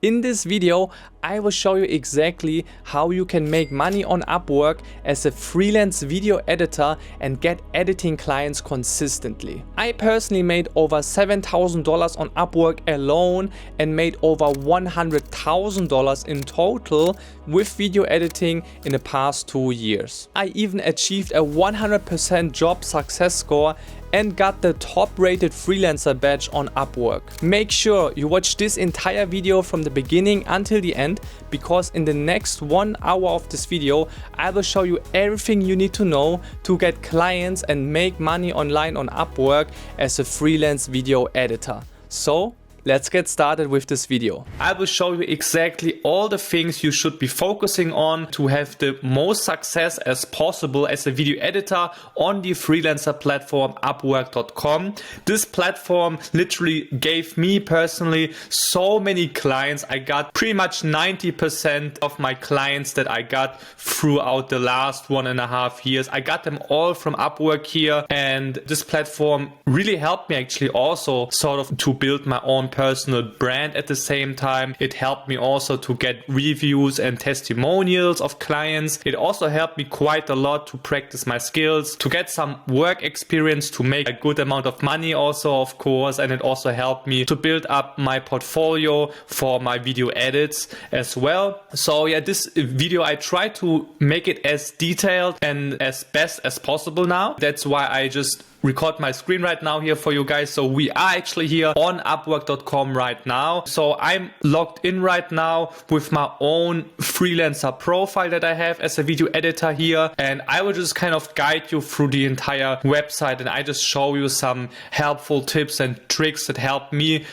In this video, I will show you exactly how you can make money on Upwork as a freelance video editor and get editing clients consistently. I personally made over $7,000 on Upwork alone and made over $100,000 in total with video editing in the past 2 years. I even achieved a 100% job success score and got the top-rated freelancer badge on Upwork. Make sure you watch this entire video from the beginning until the end, because in the next 1 hour of this video, I will show you everything you need to know to get clients and make money online on Upwork as a freelance video editor. So, let's get started with this video. I will show you exactly all the things you should be focusing on to have the most success as possible as a video editor on the freelancer platform Upwork.com. This platform literally gave me personally so many clients. I got pretty much 90% of my clients that I got throughout the last 1.5 years. I got them all from Upwork here, and this platform really helped me actually also sort of to build my own personal brand at the same time. It helped me also to get reviews and testimonials of clients. It also helped me quite a lot to practice my skills, to get some work experience, to make a good amount of money also, of course. And it also helped me to build up my portfolio for my video edits as well. So yeah, this video, I try to make it as detailed and as best as possible now. That's why I just record my screen right now here for you guys. So we are actually here on Upwork.com right now. So I'm logged in right now with my own freelancer profile that I have as a video editor here. And I will just kind of guide you through the entire website, and I just show you some helpful tips and tricks that help me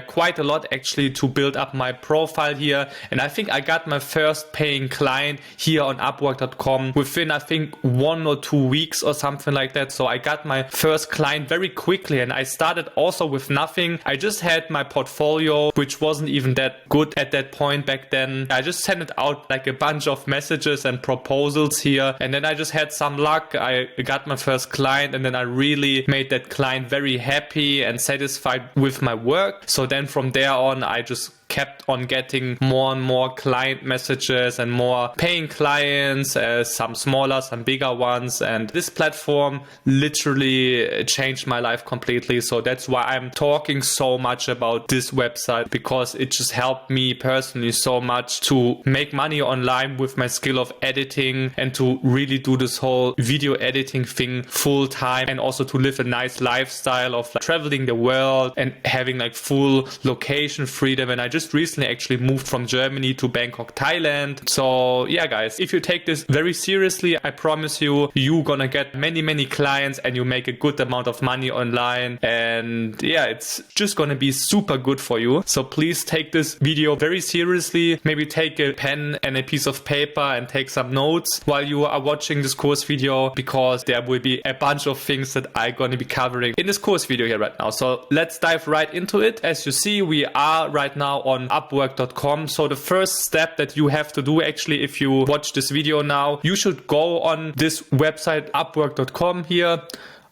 quite a lot actually to build up my profile here. And I think I got my first paying client here on Upwork.com within I think 1 or 2 weeks or something like that. So I got my first client very quickly, and I started also with nothing. I just had my portfolio, which wasn't even that good at that point back then. I just sent it out like a bunch of messages and proposals here, and then I just had some luck. I got my first client, and then I really made that client very happy and satisfied with my work. So then from there on, I just kept on getting more and more client messages and more paying clients, some smaller, some bigger ones. And this platform literally changed my life completely. So that's why I'm talking so much about this website, because it just helped me personally so much to make money online with my skill of editing and to really do this whole video editing thing full time, and also to live a nice lifestyle of like traveling the world and having like full location freedom. And I just recently actually moved from Germany to Bangkok, Thailand. So yeah, guys, if you take this very seriously, I promise you, you're gonna get many clients and you make a good amount of money online. And yeah, it's just gonna be super good for you. So please take this video very seriously. Maybe take a pen and a piece of paper and take some notes while you are watching this course video, because there will be a bunch of things that I'm gonna be covering in this course video here right now. So let's dive right into it. As you see, we are right now on Upwork.com. So the first step that you have to do actually, if you watch this video now, you should go on this website Upwork.com here,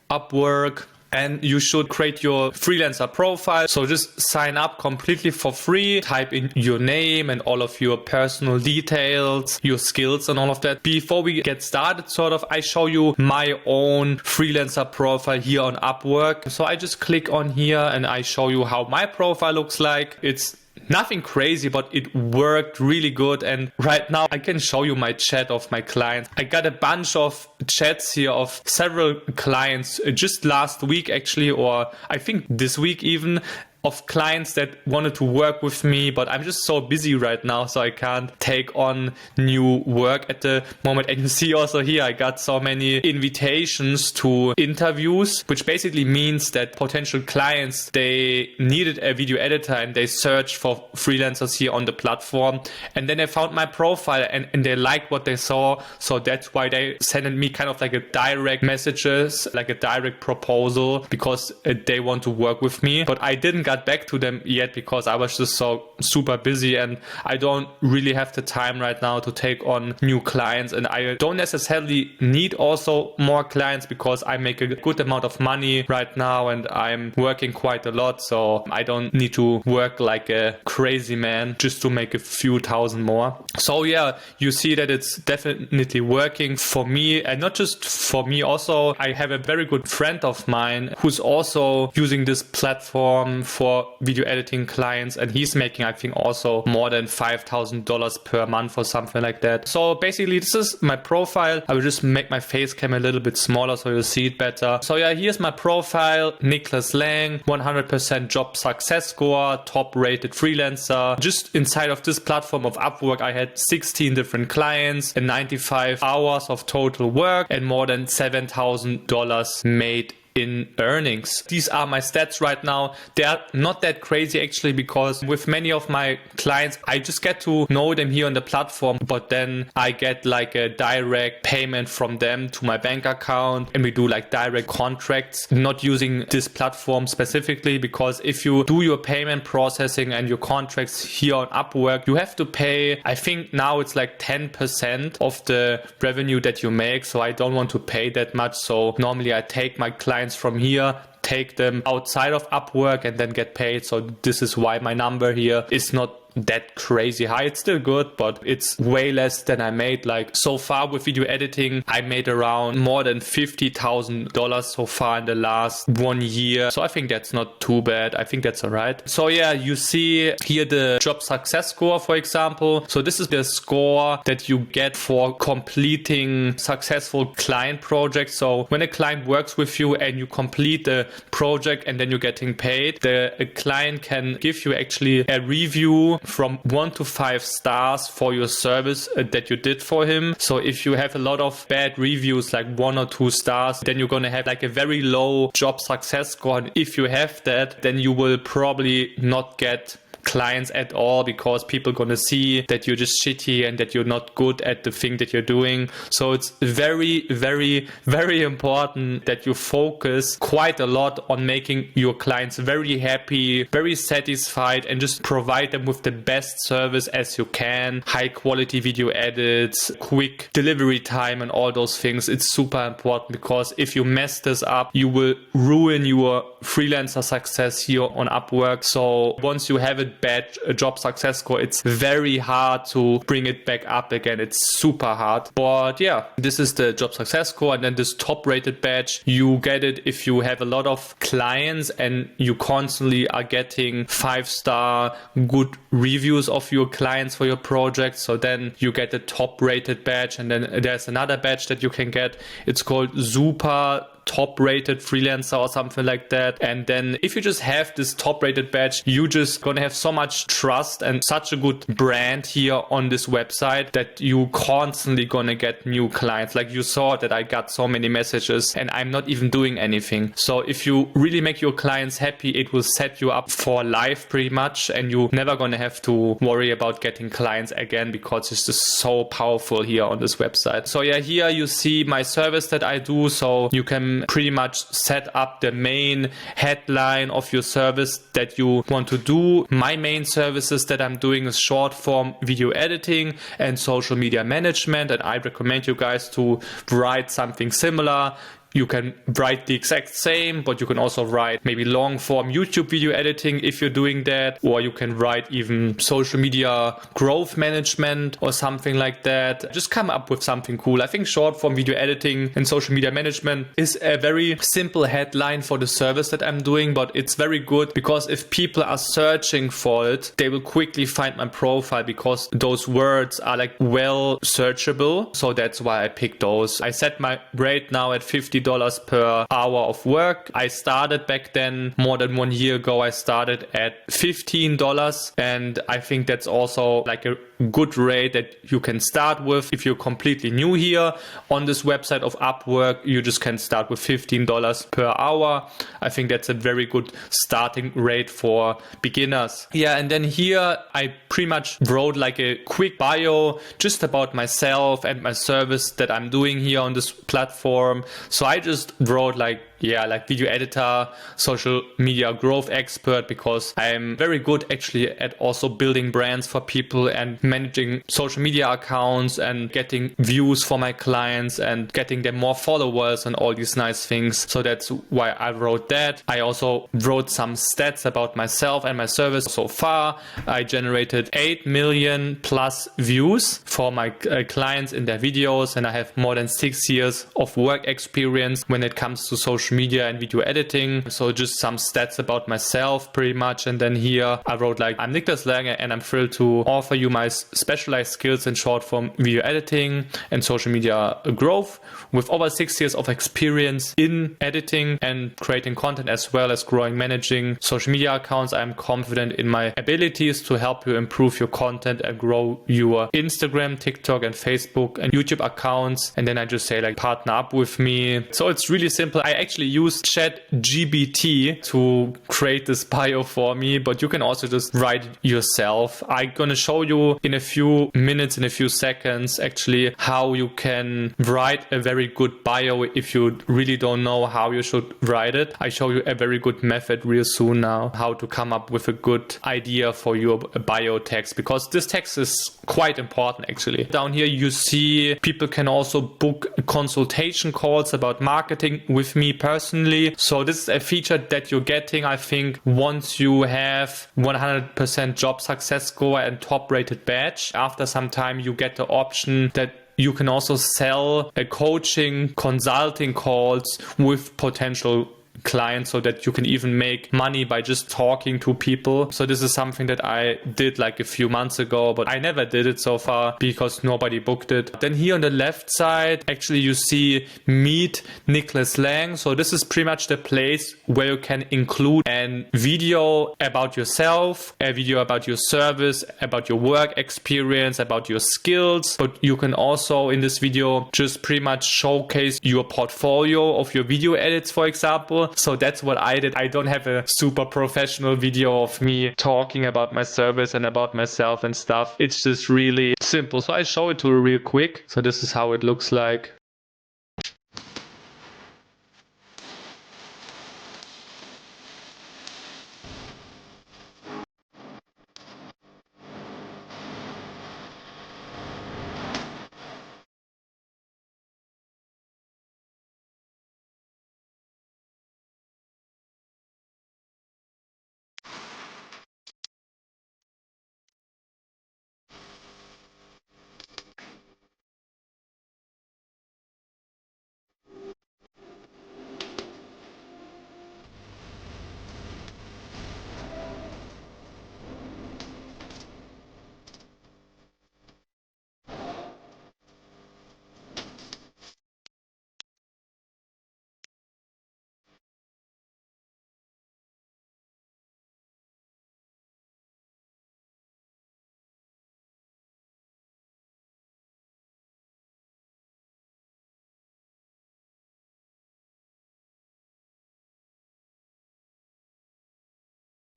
Upwork, and you should create your freelancer profile. So just sign up completely for free, type in your name and all of your personal details, your skills and all of that. Before we get started, I show you my own freelancer profile here on Upwork. So I just click on here and I show you how my profile looks like. It's nothing crazy, but it worked really good. And right now I can show you my chat of my clients. I got a bunch of chats here of several clients just last week actually, or I think this week even, of clients that wanted to work with me, but I'm just so busy right now, so I can't take on new work at the moment. And you see also here, I got so many invitations to interviews, which basically means that potential clients, they needed a video editor and they searched for freelancers here on the platform. And then they found my profile and they liked what they saw. So that's why they sent me kind of like a direct messages, like a direct proposal, because they want to work with me. But I didn't get got back to them yet because I was just so super busy, and I don't really have the time right now to take on new clients, and I don't necessarily need also more clients because I make a good amount of money right now and I'm working quite a lot, so I don't need to work like a crazy man just to make a few thousand more. So yeah, you see that it's definitely working for me, and not just for me. Also, I have a very good friend of mine who's also using this platform for video editing clients, and he's making, I think, also more than $5,000 per month or something like that. So basically, this is my profile. I will just make my face cam a little bit smaller so you'll see it better. So yeah, here's my profile. Niklas Lang, 100% job success score, top rated freelancer. Just inside of this platform of Upwork, I had 16 different clients and 95 hours of total work and more than $7,000 made in earnings. These are my stats right now. They are not that crazy actually, because with many of my clients, I just get to know them here on the platform, but then I get like a direct payment from them to my bank account, and we do like direct contracts, not using this platform specifically, because if you do your payment processing and your contracts here on Upwork, you have to pay, I think now it's like 10% of the revenue that you make. So I don't want to pay that much. So normally I take my clients from here, take them outside of Upwork, and then get paid. So this is why my number here is not that crazy high. It's still good, but it's way less than I made. Like so far with video editing, I made around more than $50,000 so far in the last 1 year. So I think that's not too bad. I think that's all right. So yeah, you see here the job success score, for example. So this is the score that you get for completing successful client projects. So when a client works with you and you complete the project and then you're getting paid, the client can give you actually a review from 1 to 5 stars for your service that you did for him. So if you have a lot of bad reviews, like 1 or 2 stars, then you're going to have like a very low job success score. And if you have that, then you will probably not get clients at all, because people are going to see that you're just shitty and that you're not good at the thing that you're doing. So it's very, very, very important that you focus quite a lot on making your clients very happy, very satisfied, and just provide them with the best service as you can. High quality video edits, quick delivery time, and all those things. It's super important, because if you mess this up, you will ruin your freelancer success here on Upwork. So once you have it bad job success score, it's very hard to bring it back up again. It's super hard. But yeah, this is the job success score. And then this top rated badge, you get it if you have a lot of clients and you constantly are getting 5-star good reviews of your clients for your project. So then you get the top rated badge. And then there's another badge that you can get. It's called super top rated freelancer or something like that. And then if you just have this top rated badge, you just gonna have so much trust and such a good brand here on this website that you constantly gonna get new clients. Like you saw that I got so many messages and I'm not even doing anything. So if you really make your clients happy, it will set you up for life pretty much, and you're never gonna have to worry about getting clients again, because it's just so powerful here on this website. So yeah, here you see my service that I do. So you can pretty much set up the main headline of your service that you want to do. My main services that I'm doing is short form video editing and social media management, and I recommend you guys to write something similar. You can write the exact same, but you can also write maybe long form YouTube video editing if you're doing that, or you can write even social media growth management or something like that. Just come up with something cool. I think short form video editing and social media management is a very simple headline for the service that I'm doing, but it's very good because if people are searching for it, they will quickly find my profile because those words are like well searchable. So that's why I picked those. I set my rate now at $50 per hour of work. I started back then more than 1 year ago. I started at $15, and I think that's also like a good rate that you can start with. If you're completely new here on this website of Upwork, you just can start with $15 per hour. I think that's a very good starting rate for beginners. Yeah, and then here I pretty much wrote like a quick bio just about myself and my service that I'm doing here on this platform. So I just wrote like, like video editor, social media growth expert, because I'm very good actually at also building brands for people and managing social media accounts and getting views for my clients and getting them more followers and all these nice things. So that's why I wrote that. I also wrote some stats about myself and my service. So far, I generated 8 million plus views for my clients in their videos, and I have more than 6 years of work experience when it comes to social media and video editing. So just some stats about myself pretty much. And then here I wrote like, I'm Niklas Lange and I'm thrilled to offer you my specialized skills in short form video editing and social media growth. With over 6 years of experience in editing and creating content, as well as growing, managing social media accounts, I'm confident in my abilities to help you improve your content and grow your Instagram, TikTok and Facebook and YouTube accounts. And then I just say like, partner up with me. So it's really simple. I actually use ChatGPT to create this bio for me, but you can also just write it yourself. I'm gonna show you in a few minutes, in a few seconds, actually how you can write a very good bio if you really don't know how you should write it. I show you a very good method real soon now, how to come up with a good idea for your bio text, because this text is quite important actually. Down here you see people can also book consultation calls about marketing with me personally. So this is a feature that you're getting, I think, once you have 100% job success score and top rated badge. After some time you get the option that you can also sell a coaching consulting calls with potential clients, so that you can even make money by just talking to people. So this is something that I did like a few months ago, but I never did it so far because nobody booked it. Then here on the left side, actually you see Meet Niklas Lang. So this is pretty much the place where you can include a video about yourself, a video about your service, about your work experience, about your skills. But you can also in this video just pretty much showcase your portfolio of your video edits, for example. So that's what I did. I don't have a super professional video of me talking about my service and about myself and stuff. It's just really simple. So I show it to you real quick. So this is how it looks like.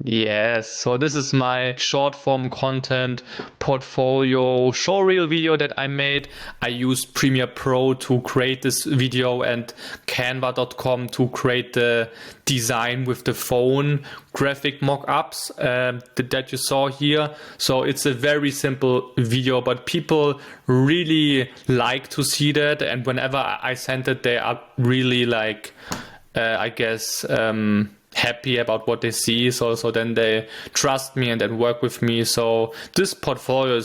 Yes, so this is my short form content portfolio showreel video that I made. I used Premiere Pro to create this video and canva.com to create the design with the phone graphic mock-ups that you saw here. So it's a very simple video, but people really like to see that, and whenever I send it, they are really like happy about what they see. So then they trust me and then work with me. So this portfolio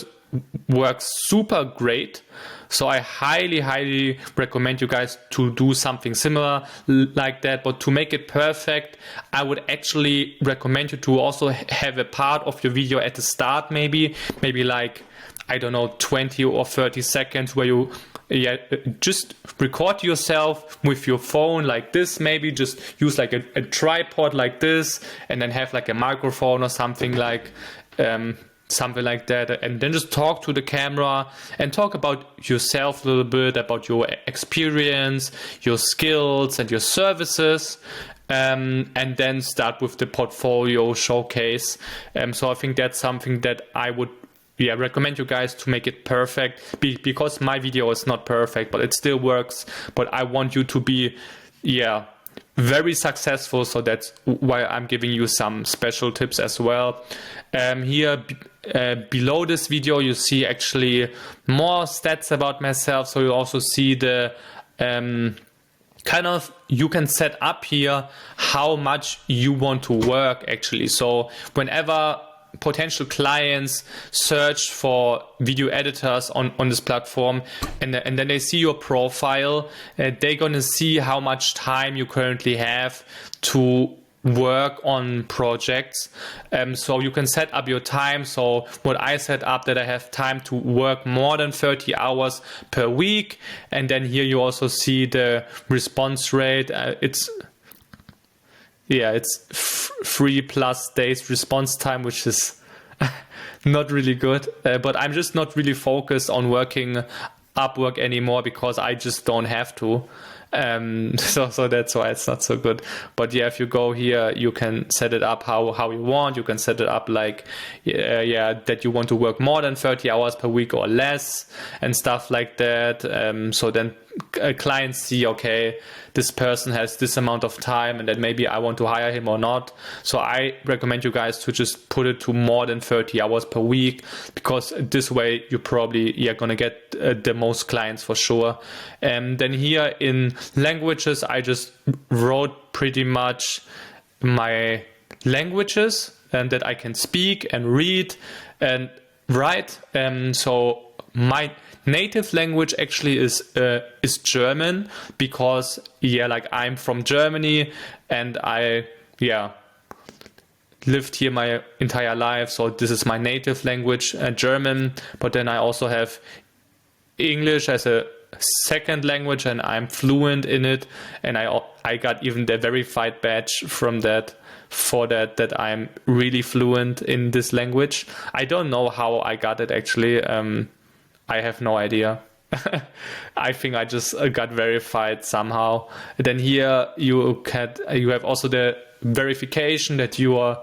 works super great. So I highly recommend you guys to do something similar like that. But to make it perfect, I would actually recommend you to also have a part of your video at the start, maybe like, I don't know, 20 or 30 seconds where you just record yourself with your phone like this. Maybe just use like a tripod like this, and then have like a microphone or something like that, and then just talk to the camera and talk about yourself a little bit, about your experience, your skills and your services. And then start with the portfolio showcase. So I think that's something that I would recommend you guys to make it perfect, because my video is not perfect, but it still works. But I want you to be very successful, so that's why I'm giving you some special tips as well. Here below this video you see actually more stats about myself, so you also see the kind of, you can set up here how much you want to work actually. So whenever potential clients search for video editors on this platform, and then they see your profile, they're gonna see how much time you currently have to work on projects. So you can set up your time. So what I set up, that I have time to work more than 30 hours per week. And then here you also see the response rate. It's 3+ days response time, which is not really good. But I'm just not really focused on working Upwork anymore because I just don't have to. So that's why it's not so good. But yeah, if you go here, you can set it up how you want. You can set it up like, that you want to work more than 30 hours per week or less and stuff like that. So then clients see, okay, this person has this amount of time and then maybe I want to hire him or not. So I recommend you guys to just put it to more than 30 hours per week, because this way you probably gonna get the most clients for sure. Then here in languages, I just wrote pretty much my languages and that I can speak and read and write. So my native language actually is German, because like I'm from Germany and I lived here my entire life, so this is my native language, German. But then I also have English as a second language and I'm fluent in it, and I got even the verified badge from that that I'm really fluent in this language. I don't know how I got it actually. I have no idea. I think I just got verified somehow. Then here you have also the verification that your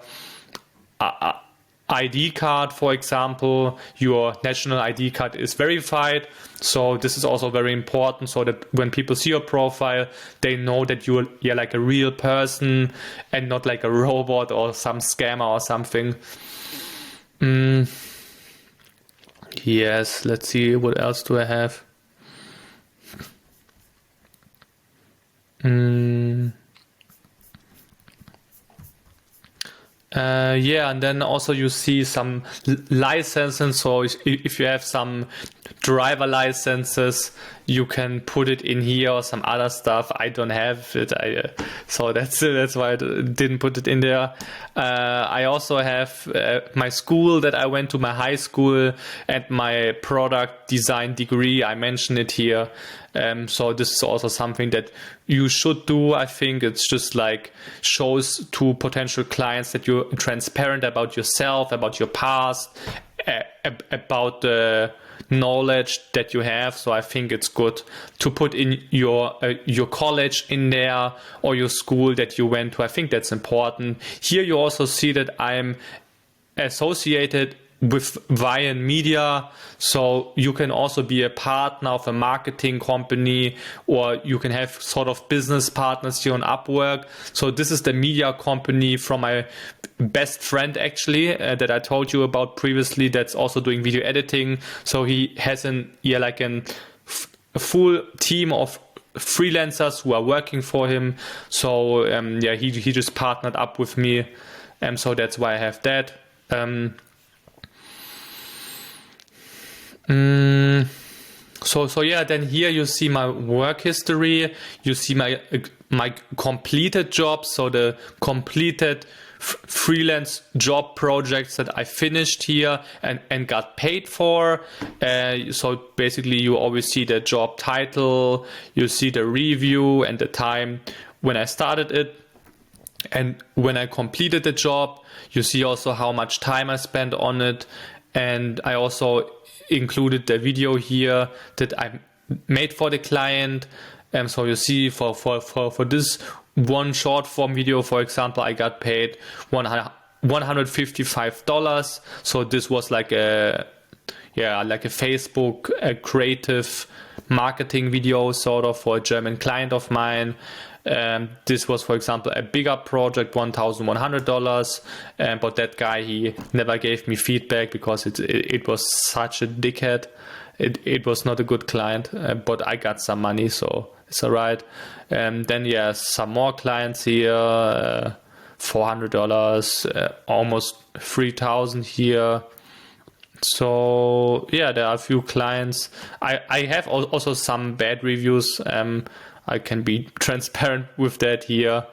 ID card, for example, your national ID card is verified. So this is also very important, so that when people see your profile, they know that you're like a real person and not like a robot or some scammer or something. Yes, let's see, what else do I have? And then also you see some licenses. So if you have some driver licenses, you can put it in here, or some other stuff. I don't have it, so that's why I didn't put it in there. I also have my school that I went to, my high school, and my product design degree. I mentioned it here. So this is also something that you should do. I think it's just like shows to potential clients that you're transparent about yourself, about your past, about the knowledge that you have. So I think it's good to put in your college in there, or your school that you went to. I think that's important. Here you also see that I'm associated with Vian Media, so you can also be a partner of a marketing company, or you can have sort of business partners here on Upwork. So this is the media company from my best friend actually, that I told you about previously, that's also doing video editing. So he has a full team of freelancers who are working for him. So he just partnered up with me, so that's why I have that. Then here you see my work history. You see my completed jobs, so the completed freelance job projects that I finished here and got paid for. So basically you always see the job title, you see the review and the time when I started it. And when I completed the job, you see also how much time I spent on it. And I also included the video here that I made for the client. So you see for this one short form video, for example, I got paid $155. So this was like a Facebook creative marketing video, sort of, for a German client of mine. This was, for example, a bigger project, $1,100, but that guy, he never gave me feedback because it was such a dickhead. It was not a good client, but I got some money, so it's all right. Then yeah, some more clients here, $400, almost 3,000 here. So yeah, there are a few clients. I have also some bad reviews. I can be transparent with that here.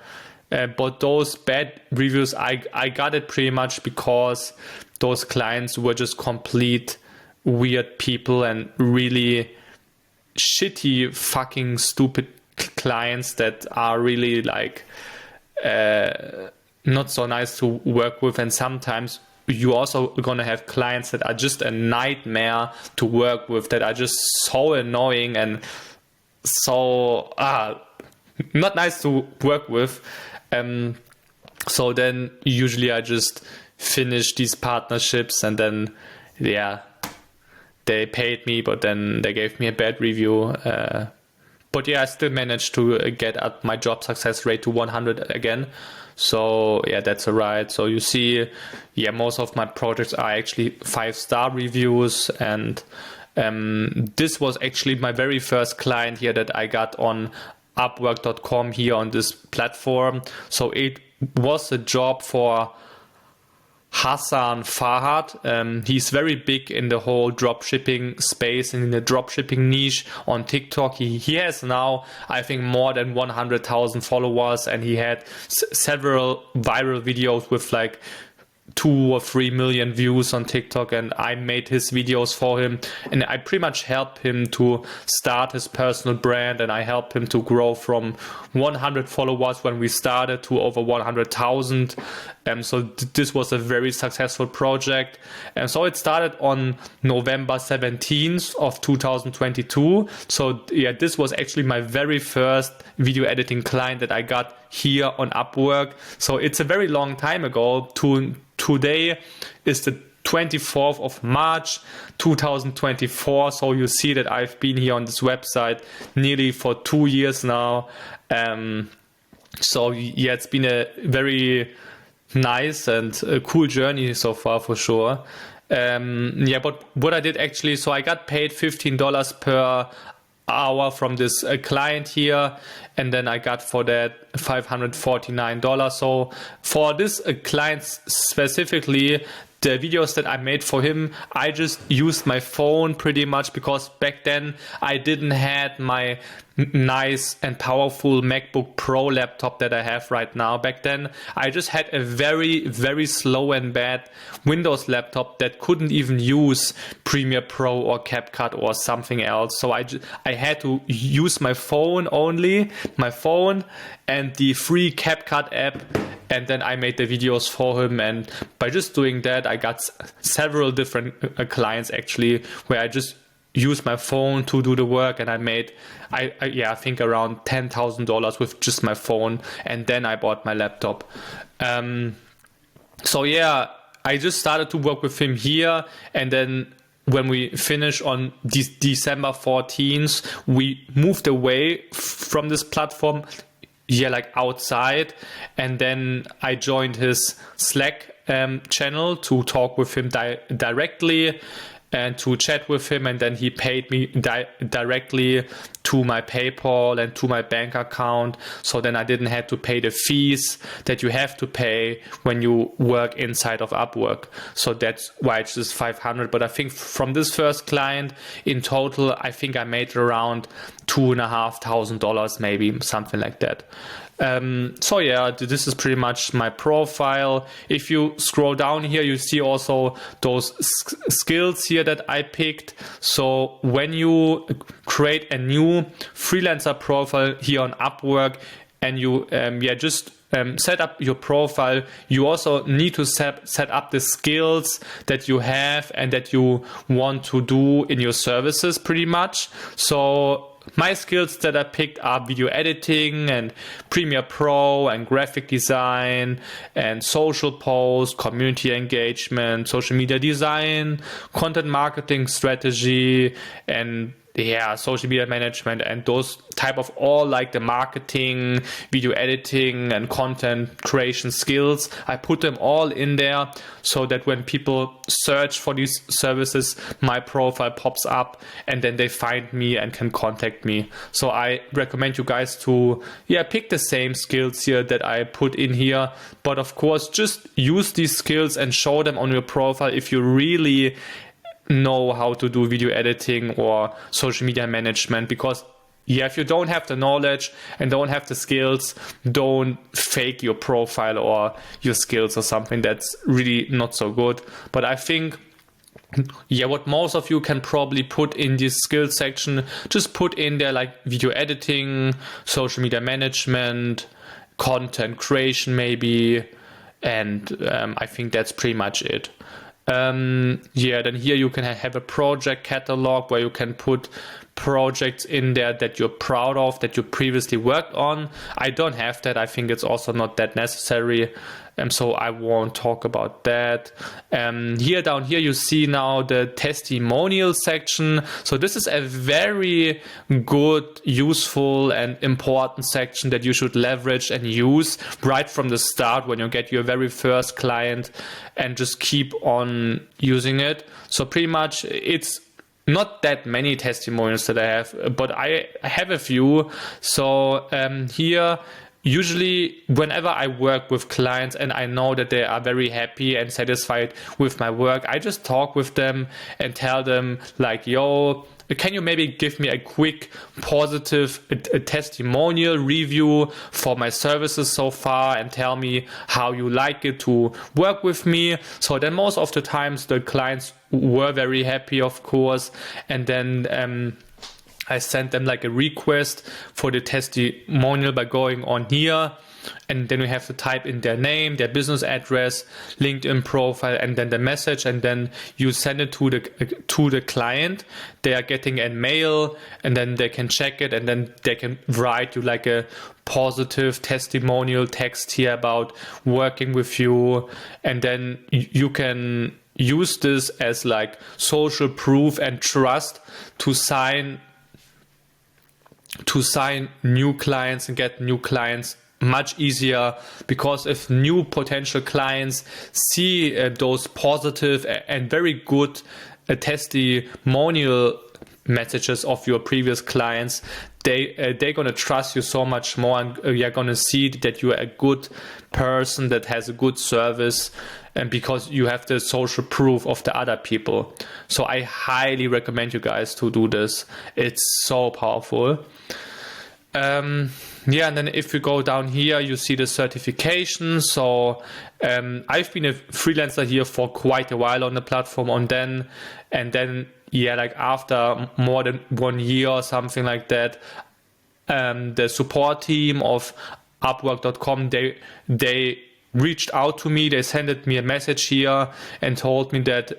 But those bad reviews, I got it pretty much because those clients were just complete weird people and really shitty fucking stupid clients that are really like not so nice to work with. And sometimes you also gonna have clients that are just a nightmare to work with, that are just so annoying and so not nice to work with. So then usually I just finish these partnerships, and then yeah, they paid me, but then they gave me a bad review. But yeah, I still managed to get up my job success rate to 100 again. So yeah, that's alright. So you see, yeah, most of my projects are actually 5-star reviews, and this was actually my very first client here that I got on Upwork.com here on this platform. So it was a job for Hassan Farhad. He's very big in the whole dropshipping space and in the dropshipping niche on TikTok. He has now, I think, more than 100,000 followers, and he had several viral videos with like 2 or 3 million views on TikTok, and I made his videos for him, and I pretty much helped him to start his personal brand, and I helped him to grow from 100 followers when we started to over 100,000. So this was a very successful project. And so it started on November 17th of 2022. So yeah, this was actually my very first video editing client that I got here on Upwork. So it's a very long time ago. Today is the 24th of March 2024. So you see that I've been here on this website nearly for 2 years now. So yeah, it's been a very nice and a cool journey so far for sure. Yeah, but what I did actually, so I got paid $15 per hour from this client here, and then I got for that $549. So for this client specifically, the videos that I made for him, I just used my phone pretty much, because back then I didn't have my nice and powerful MacBook Pro laptop that I have right now. Back then I just had a very, very slow and bad Windows laptop that couldn't even use Premiere Pro or CapCut or something else. So I had to use my phone only, my phone and the free CapCut app, and then I made the videos for him. And by just doing that, I got several different clients actually, where I just used my phone to do the work, and I made I think around $10,000 with just my phone, and then I bought my laptop. So yeah, I just started to work with him here, and then when we finished on December 14th, we moved away from this platform, like outside, and then I joined his Slack channel to talk with him directly and to chat with him, and then he paid me directly to my PayPal and to my bank account. So then I didn't have to pay the fees that you have to pay when you work inside of Upwork. So that's why it's just $500. But I think from this first client in total, I think I made around $2,500, maybe something like that. So yeah, this is pretty much my profile. If you scroll down here, you see also those skills here that I picked. So when you create a new freelancer profile here on Upwork, and you set up your profile, you also need to set up the skills that you have and that you want to do in your services pretty much. So my skills that I picked are video editing and Premiere Pro and graphic design and social posts, community engagement, social media design, content marketing strategy, and social media management and those type of all like the marketing, video editing and content creation skills. I put them all in there so that when people search for these services, my profile pops up and then they find me and can contact me. So I recommend you guys to pick the same skills here that I put in here, but of course just use these skills and show them on your profile if you really know how to do video editing or social media management. Because if you don't have the knowledge and don't have the skills, don't fake your profile or your skills or something. That's really not so good. But I think what most of you can probably put in this skills section, just put in there like video editing, social media management, content creation maybe, and I think that's pretty much it. Then here you can have a project catalog where you can put projects in there that you're proud of, that you previously worked on. I don't have that. I think it's also not that necessary. So I won't talk about that. Here down here you see now the testimonial section. So this is a very good, useful and important section that you should leverage and use right from the start when you get your very first client, and just keep on using it. So pretty much it's not that many testimonials that I have, but I have a few. So here, usually whenever I work with clients and I know that they are very happy and satisfied with my work, I just talk with them and tell them like, yo, can you maybe give me a quick positive testimonial review for my services so far and tell me how you like it to work with me? So then most of the times the clients were very happy, of course. And then I sent them like a request for the testimonial by going on here, and then we have to type in their name, their business address, LinkedIn profile, and then the message, and then you send it to the client. They are getting a mail, and then they can check it, and then they can write you like a positive testimonial text here about working with you, and then you can use this as like social proof and trust to sign new clients and get new clients much easier. Because if new potential clients see those positive and very good testimonial messages of your previous clients, they're gonna trust you so much more, and you're gonna see that you're a good person that has a good service, and because you have the social proof of the other people. So I highly recommend you guys to do this. It's so powerful. And then if we go down here, you see the certification. So I've been a freelancer here for quite a while on the platform, and then like after more than 1 year or something like that, the support team of Upwork.com, they reached out to me. They sent me a message here and told me that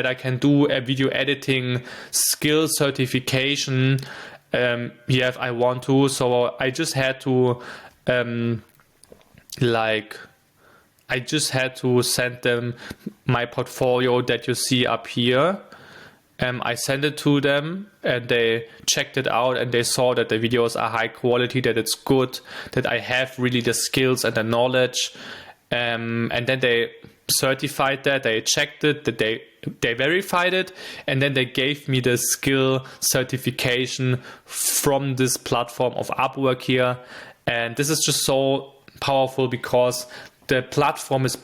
I can do a video editing skill certification if I want to. So I just had to send them my portfolio that you see up here. I sent it to them and they checked it out, and they saw that the videos are high quality, that it's good, that I have really the skills and the knowledge. And then they certified that, they checked it, that they verified it, and then they gave me the skill certification from this platform of Upwork here. And this is just so powerful because the platform is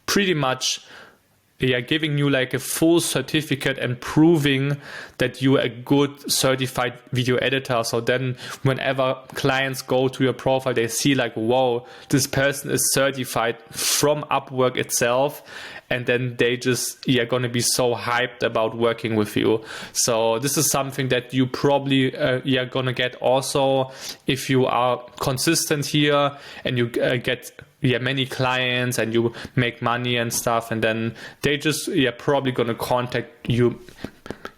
pretty much giving you like a full certificate and proving that you're a good certified video editor. So then whenever clients go to your profile, they see like, whoa, this person is certified from Upwork itself. And then they just going to be so hyped about working with you. So this is something that you probably going to get also if you are consistent here and you get many clients and you make money and stuff, and then they just probably gonna contact you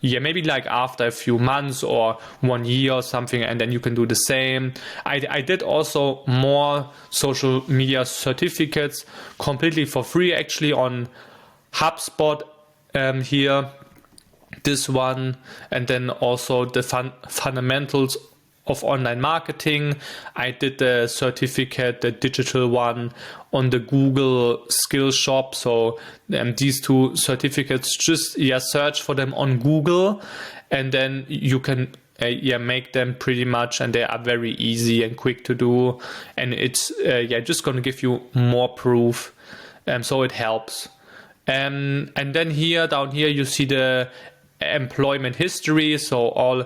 maybe like after a few months or 1 year or something, and then you can do the same. I did also more social media certificates completely for free actually on HubSpot here. this one, and then also the fundamentals of online marketing. I did the certificate, the digital one, on the Google Skills Shop. So these two certificates, just search for them on Google, and then you can make them pretty much, and they are very easy and quick to do, and it's just going to give you more proof, so it helps. And then down here you see the employment history. So all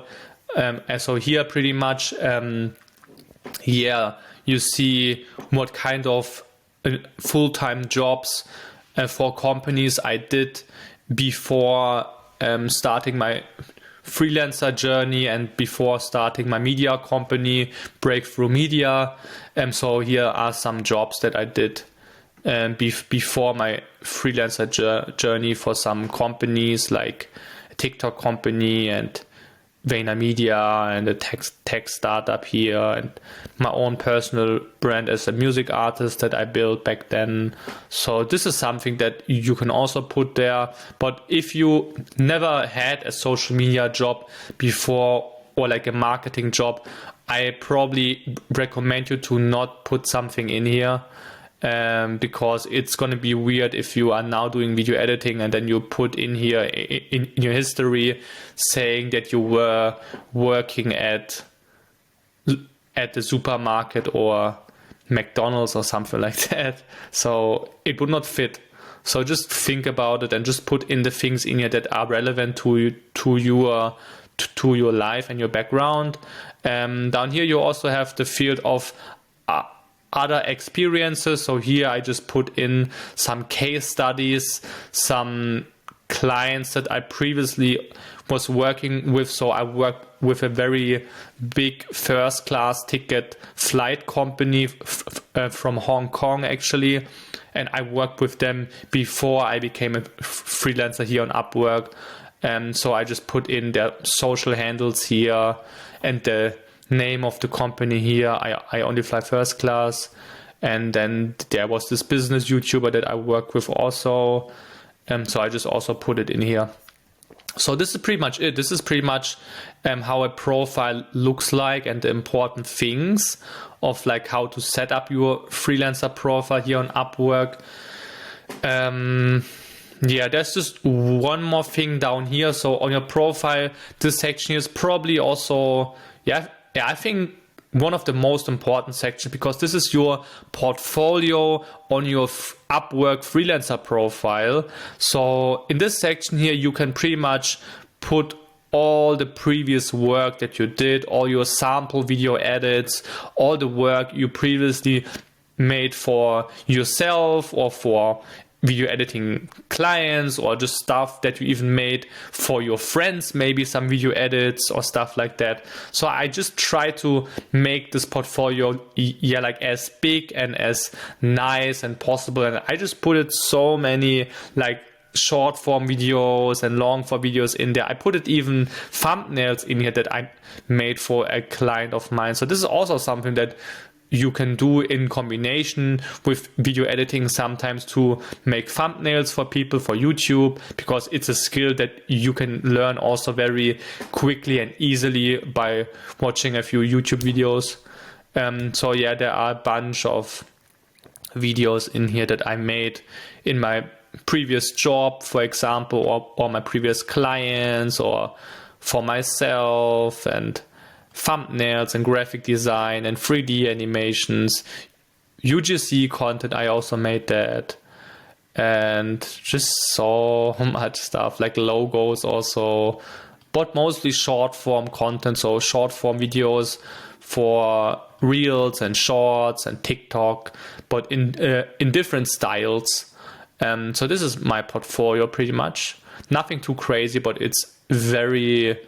so here pretty much you see what kind of full-time jobs for companies I did before starting my freelancer journey and before starting my media company, Breakthrough Media. So here are some jobs that I did before my freelancer journey for some companies like a TikTok company and VaynerMedia and a tech startup here, and my own personal brand as a music artist that I built back then. So this is something that you can also put there. But if you never had a social media job before or like a marketing job, I probably recommend you to not put something in here. Because it's going to be weird if you are now doing video editing and then you put in here in your history saying that you were working at the supermarket or McDonald's or something like that. So it would not fit. So just think about it and just put in the things in here that are relevant to your life and your background. Down here you also have the field of other experiences. So here I just put in some case studies, some clients that I previously was working with. So I worked with a very big first class ticket flight company from Hong Kong actually, and I worked with them before I became a freelancer here on Upwork. So I just put in their social handles here and the name of the company here. I only fly first class. And then there was this business YouTuber that I work with also. So I just also put it in here. So this is pretty much it. This is pretty much how a profile looks like, and the important things of like how to set up your freelancer profile here on Upwork. There's just one more thing down here. So on your profile, this section is probably also, I think one of the most important sections, because this is your portfolio on your Upwork freelancer profile. So in this section here, you can pretty much put all the previous work that you did, all your sample video edits, all the work you previously made for yourself or for video editing clients, or just stuff that you even made for your friends, maybe some video edits or stuff like that. So I just try to make this portfolio like as big and as nice and possible, and I just put it so many like short form videos and long form videos in there. I put it even thumbnails in here that I made for a client of mine. So this is also something that you can do in combination with video editing sometimes to make thumbnails for people for YouTube, because it's a skill that you can learn also very quickly and easily by watching a few YouTube videos. There are a bunch of videos in here that I made in my previous job, for example, or my previous clients, or for myself, and thumbnails and graphic design and 3D animations, UGC content. I also made that, and just so much stuff like logos also, but mostly short form content. So short form videos for Reels and Shorts and TikTok, but in different styles. So this is my portfolio pretty much. Nothing too crazy, but it's very,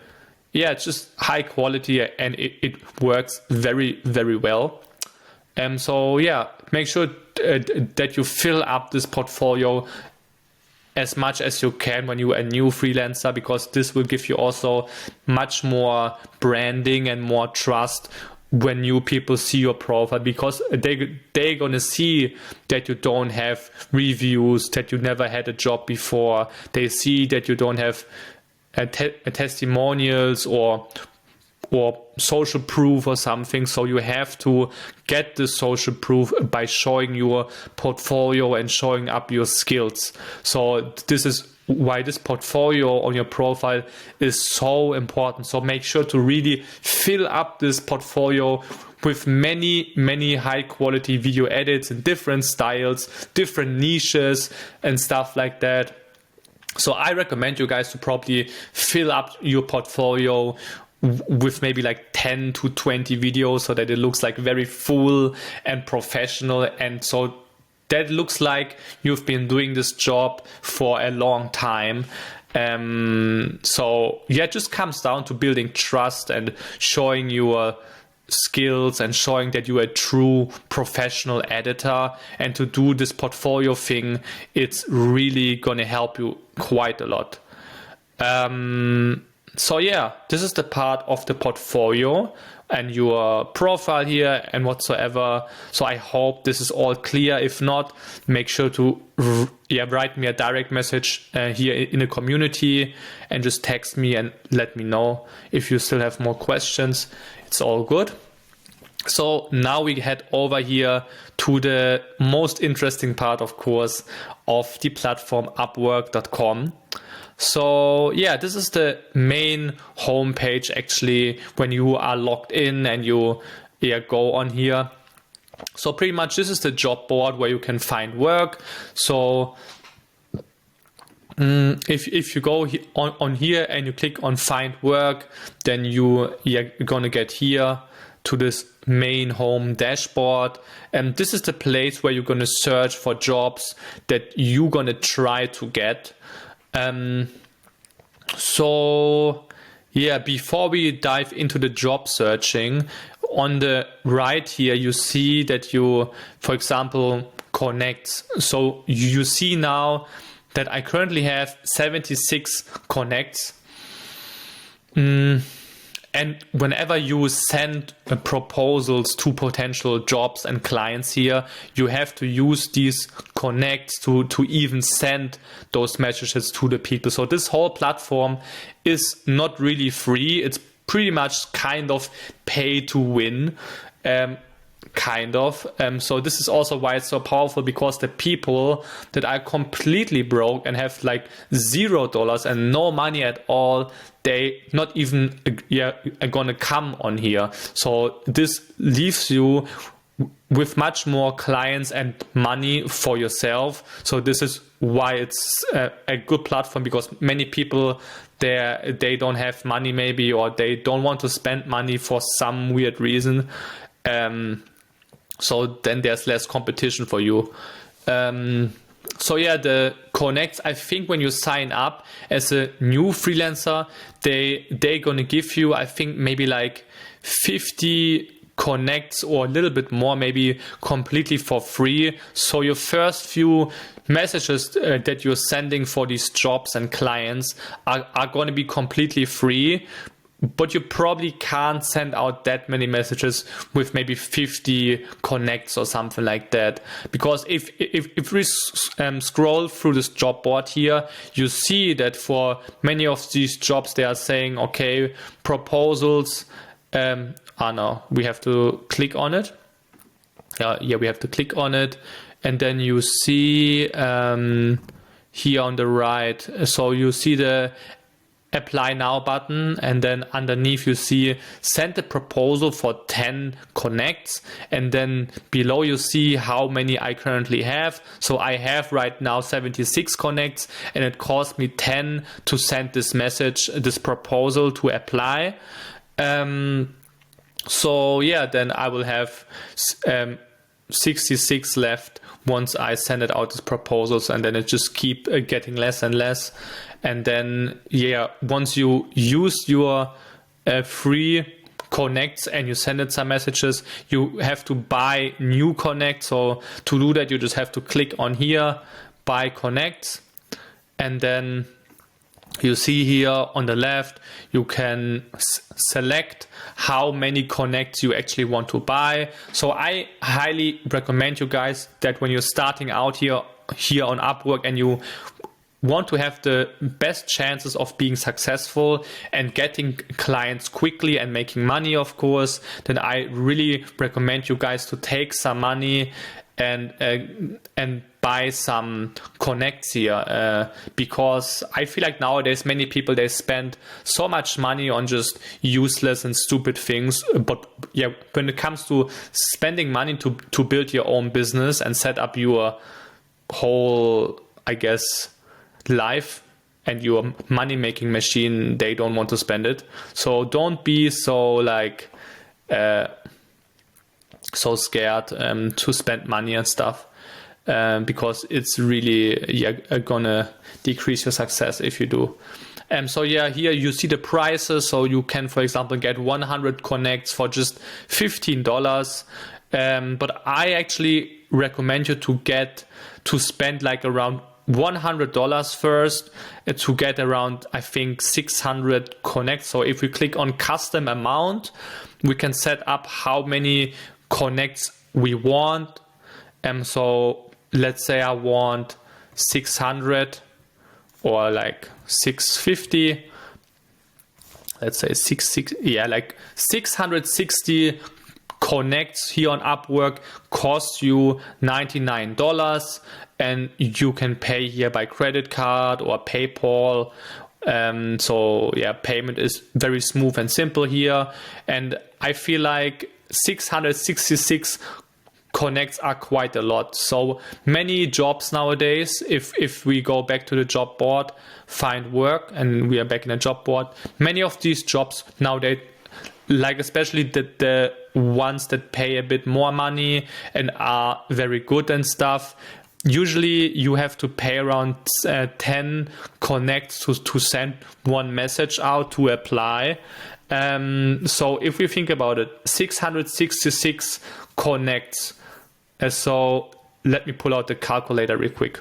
it's just high quality, and it works very, very well. Make sure that you fill up this portfolio as much as you can when you are a new freelancer, because this will give you also much more branding and more trust when new people see your profile, because they're gonna see that you don't have reviews, that you never had a job before. They see that you don't have testimonials or social proof or something. So you have to get the social proof by showing your portfolio and showing up your skills. So this is why this portfolio on your profile is so important. So make sure to really fill up this portfolio with many high quality video edits in different styles, different niches and stuff like that. So I recommend you guys to probably fill up your portfolio with maybe like 10 to 20 videos so that it looks like very full and professional, and so that looks like you've been doing this job for a long time. So yeah, it just comes down to building trust and showing your skills and showing that you're a true professional editor. And to do this portfolio thing, it's really gonna help you quite a lot. So yeah, this is the part of the portfolio and your profile here and whatsoever. So I hope this is all clear. If not, make sure to write me a direct message here in the community and just text me and let me know. If you still have more questions, it's all good. So now we head over here to the most interesting part, of course, of the platform Upwork.com. So yeah, this is the main homepage actually when you are logged in and you go on here. So pretty much this is the job board where you can find work. So if you go on here and you click on find work, then you're gonna get here to this main home dashboard, and this is the place where you're gonna search for jobs that you're gonna try to get. So yeah, before we dive into the job searching, on the right here you see that you, for example, connects. So you see now that I currently have 76 connects. And whenever you send proposals to potential jobs and clients here, you have to use these connects to even send those messages to the people. So this whole platform is not really free. It's pretty much kind of pay to win. So this is also why it's so powerful, because the people that are completely broke and have like $0 and no money at all, they not even are gonna come on here. So this leaves you with much more clients and money for yourself. So this is why it's a good platform, because many people they don't have money maybe, or they don't want to spend money for some weird reason. So then there's less competition for you. So yeah, the connects, I think when you sign up as a new freelancer, they're gonna give you, I think maybe like 50 connects or a little bit more, maybe completely for free. So your first few messages that you're sending for these jobs and clients are going to be completely free. But you probably can't send out that many messages with maybe 50 connects or something like that. Because if we scroll through this job board here, you see that for many of these jobs, they are saying, okay, proposals. No, we have to click on it. Yeah, we have to click on it. And then you see here on the right, so you see the apply now button, and then underneath you see send a proposal for 10 connects, and then below you see how many I currently have. So I have right now 76 connects, and it cost me 10 to send this message, this proposal to apply. So yeah, then I will have 66 left once I send it out as proposals, and then it just keep getting less and less. And then yeah, once you use your free connects and you send it some messages, you have to buy new connects. So to do that, you just have to click on here, buy connects, and then you see here on the left, you can select how many connects you actually want to buy. So I highly recommend you guys that when you're starting out here on Upwork and you want to have the best chances of being successful and getting clients quickly and making money, of course, then I really recommend you guys to take some money and buy some connects here, because I feel like nowadays many people, they spend so much money on just useless and stupid things. But yeah, when it comes to spending money to build your own business and set up your whole, I guess, life and your money making machine, they don't want to spend it. So don't be so like so scared to spend money and stuff, because it's really gonna decrease your success if you do. So yeah, here you see the prices. So you can, for example, get 100 connects for just $15. But I actually recommend you to spend like around $100 first to get around, I think, 600 connects. So if we click on custom amount, we can set up how many connects we want. So let's say I want 600 or like 650. Let's say 660 connects here on Upwork cost you $99, and you can pay here by credit card or PayPal. So yeah, payment is very smooth and simple here. And I feel like 666 connects are quite a lot. So many jobs nowadays, if we go back to the job board, find work, and we are back in a job board, many of these jobs nowadays, like especially the ones that pay a bit more money and are very good and stuff, usually you have to pay around 10 connects to send one message out to apply. So if we think about it, 666 connects. So let me pull out the calculator real quick.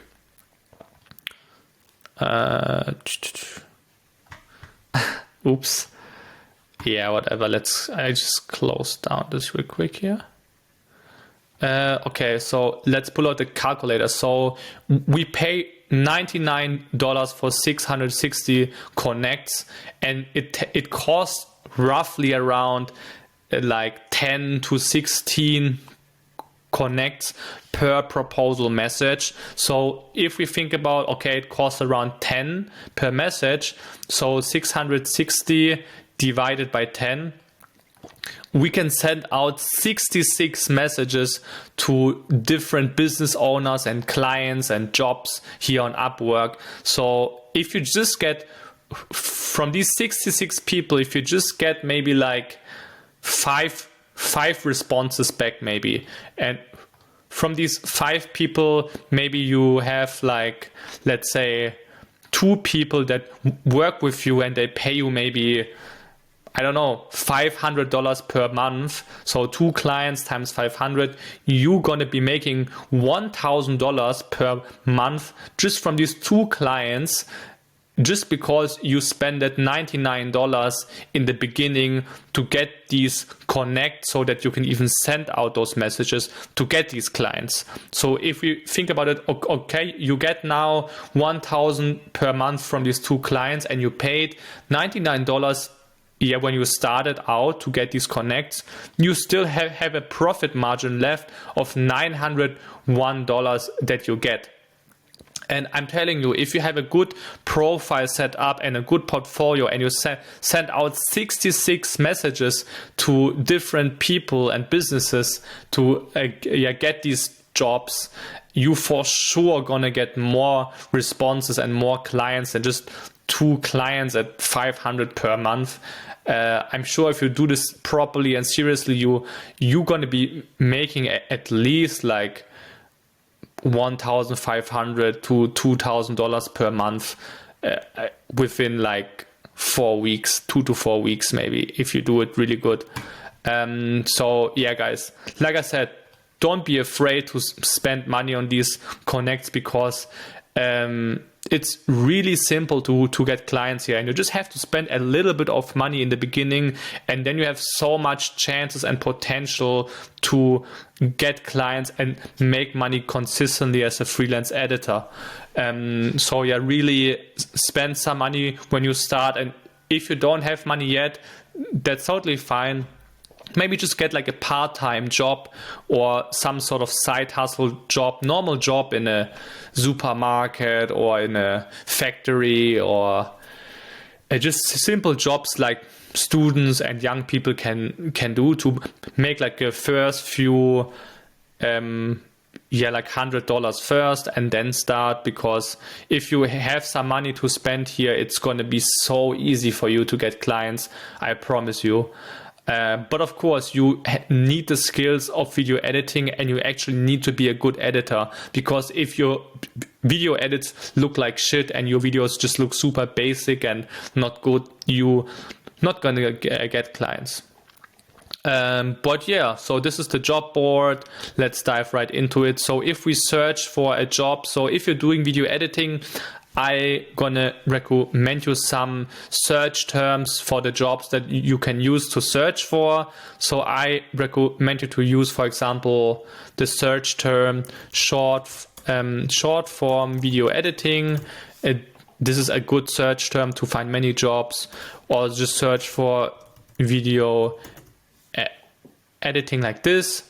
Oops. Yeah, whatever. I just close down this real quick here. Okay, so let's pull out the calculator. So we pay $99 for 660 connects, and it costs roughly around like 10 to 16 connects per proposal message. So if we think about, okay, it costs around 10 per message, so 660 divided by 10, we can send out 66 messages to different business owners and clients and jobs here on Upwork. So if you just get, from these 66 people, if you just get maybe like five responses back maybe, and from these 5 people, maybe you have like, let's say 2 people that work with you and they pay you maybe, I don't know, $500 per month. So 2 clients times 500, you're going to be making $1,000 per month just from these 2 clients, just because you spend that $99 in the beginning to get these connects, so that you can even send out those messages to get these clients. So if you think about it, okay, you get now $1,000 per month from these 2 clients, and you paid $99 when you started out to get these connects, you still have a profit margin left of $901 that you get. And I'm telling you, if you have a good profile set up and a good portfolio, and you send out 66 messages to different people and businesses to get these jobs, you for sure gonna get more responses and more clients than just 2 clients at $500 per month. I'm sure if you do this properly and seriously, you're gonna be making at least like $1,500 to $2,000 per month within like 4 weeks, 2 to 4 weeks maybe, if you do it really good. So yeah, guys, like I said, don't be afraid to spend money on these connects, because it's really simple to get clients here, and you just have to spend a little bit of money in the beginning, and then you have so much chances and potential to get clients and make money consistently as a freelance editor. So yeah, really spend some money when you start, and if you don't have money yet, that's totally fine. Maybe just get like a part-time job or some sort of side hustle job, normal job in a supermarket or in a factory, or just simple jobs like students and young people can do to make like a first few like $100 first and then start, because if you have some money to spend here, it's going to be so easy for you to get clients, I promise you. But of course, you need the skills of video editing, and you actually need to be a good editor, because if your video edits look like shit and your videos just look super basic and not good, you're not going to get clients. But yeah, so this is the job board. Let's dive right into it. So if we search for a job, so if you're doing video editing, I gonna recommend you some search terms for the jobs that you can use to search for. So I recommend you to use, for example, the search term short form video editing. This is a good search term to find many jobs, or just search for video editing like this.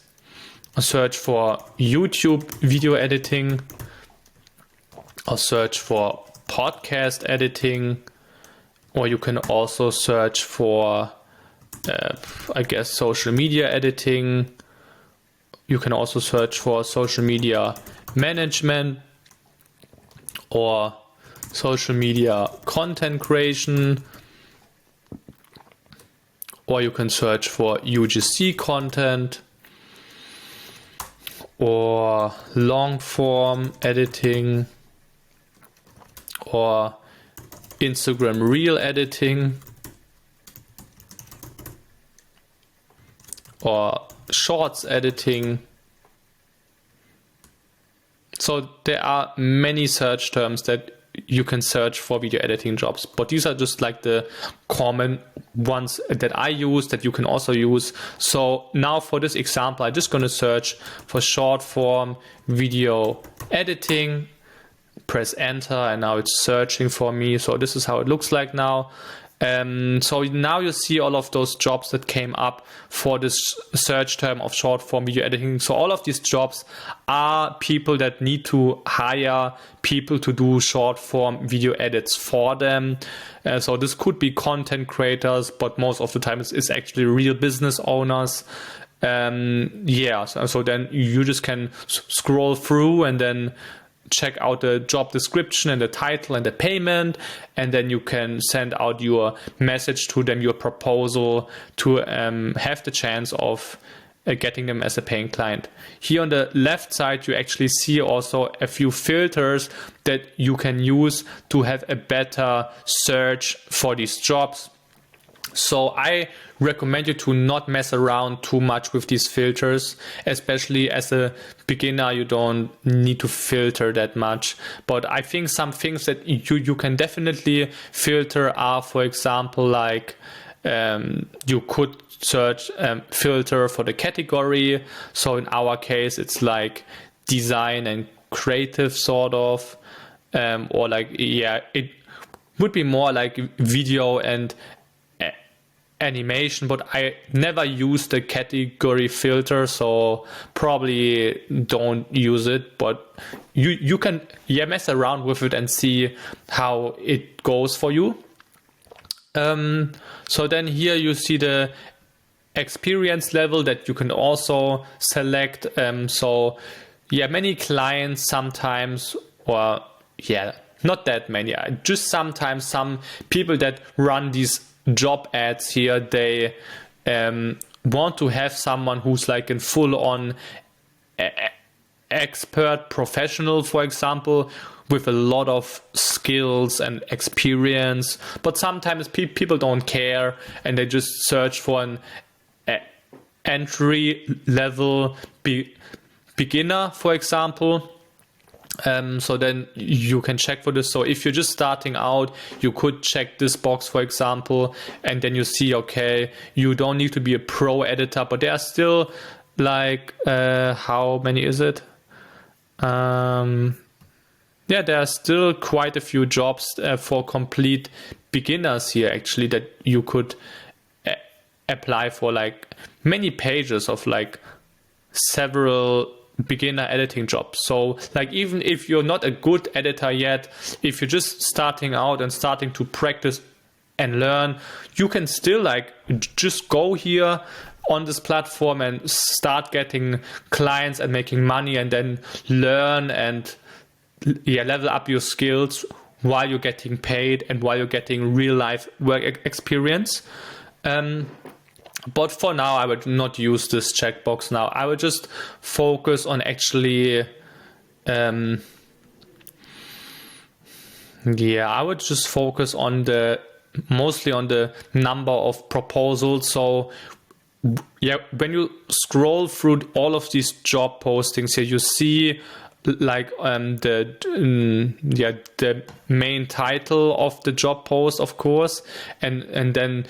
Search for YouTube video editing, or search for podcast editing, or you can also search for I guess social media editing. You can also search for social media management or social media content creation, or you can search for UGC content or long form editing or Instagram reel editing or shorts editing. So there are many search terms that you can search for video editing jobs, but these are just like the common ones that I use that you can also use. So now for this example, I'm just going to search for short form video editing, press enter, and now it's searching for me. So this is how it looks like now. So now you see all of those jobs that came up for this search term of short form video editing. So all of these jobs are people that need to hire people to do short form video edits for them. So this could be content creators, but most of the time it's actually real business owners. So then you just can scroll through and then check out the job description and the title and the payment, and then you can send out your message to them, your proposal, to have the chance of getting them as a paying client. Here on the left side, you actually see also a few filters that you can use to have a better search for these jobs. So I recommend you to not mess around too much with these filters, especially as a beginner. You don't need to filter that much, but I think some things that you can definitely filter are, for example, like you could search filter for the category. So in our case, it's like design and creative sort of, or like, it would be more like video and animation, but I never use the category filter, so probably don't use it. But you can mess around with it and see how it goes for you. So then here you see the experience level that you can also select. Many clients sometimes, or not that many, just sometimes some people that run these job ads here, they want to have someone who's like a full-on expert professional, for example, with a lot of skills and experience. But sometimes people don't care and they just search for an entry level beginner, for example. So then you can check for this. So if you're just starting out, you could check this box, for example, and then you see, okay, you don't need to be a pro editor, but there are still like, how many is it? Yeah, there are still quite a few jobs for complete beginners here, actually, that you could apply for, like many pages of like several beginner editing jobs. So like, even if you're not a good editor yet, if you're just starting out and starting to practice and learn, you can still like just go here on this platform and start getting clients and making money, and then learn and level up your skills while you're getting paid and while you're getting real life work experience. But for now, I would not use this checkbox now. I would just focus on actually, I would just focus on mostly on the number of proposals. So yeah, when you scroll through all of these job postings here, you see like the main title of the job post, of course, and then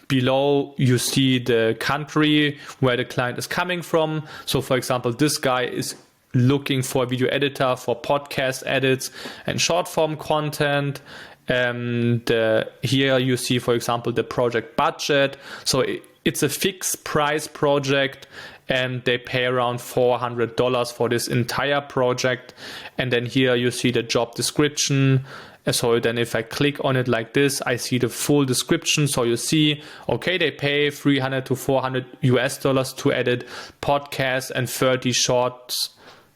below you see the country where the client is coming from. So for example, this guy is looking for a video editor for podcast edits and short form content. Here you see, for example, the project budget. So it's a fixed price project, and they pay around $400 for this entire project. And then here you see the job description. So then if I click on it like this, I see the full description. So you see, okay, they pay $300 to $400 to edit podcasts and 30 short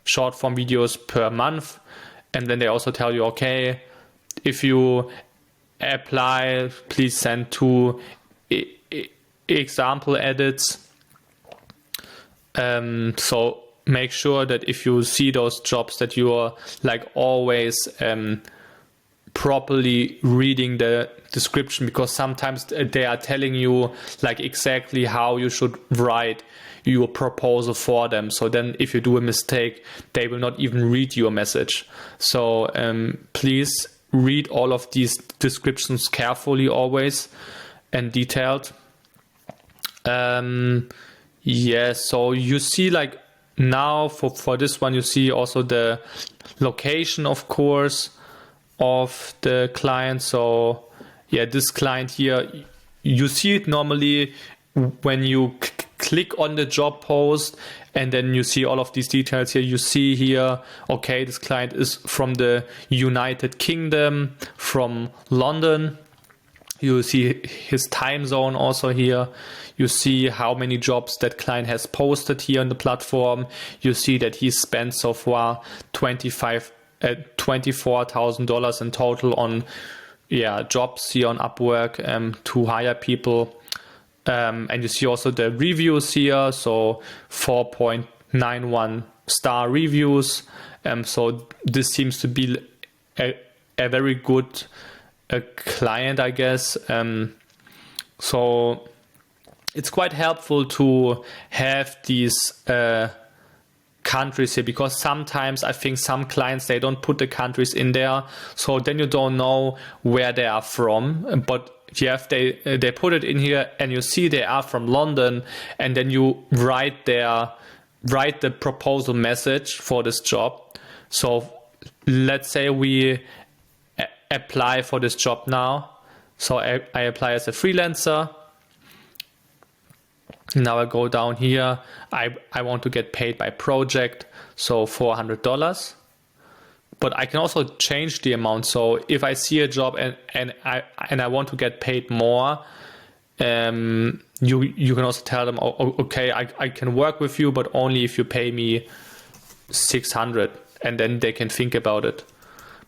form videos per month. And then they also tell you, okay, if you apply, please send 2 example edits. So make sure that if you see those jobs, that you are like always properly reading the description, because sometimes they are telling you like exactly how you should write your proposal for them. So then if you do a mistake, they will not even read your message. So please read all of these descriptions carefully always and detailed. So you see like now for this one, you see also the location, of course, of the client. So yeah, this client here, you see it normally when you click on the job post, and then you see all of these details here. You see here, okay, this client is from the United Kingdom, from London. You see his time zone also here. You see how many jobs that client has posted here on the platform. You see that he spent so far $24,000 in total on jobs here on Upwork to hire people. And you see also the reviews here, so 4.91 star reviews. So this seems to be a very good client, I guess. So it's quite helpful to have these countries here, because sometimes I think some clients, they don't put the countries in there, so then you don't know where they are from. But they put it in here, and you see they are from London, and then you write the proposal message for this job. So let's say we apply for this job now. So I apply as a freelancer. Now I go down here. I want to get paid by project, so $400. But I can also change the amount. So if I see a job and I want to get paid more, you can also tell them, okay, I can work with you, but only if you pay me $600, and then they can think about it.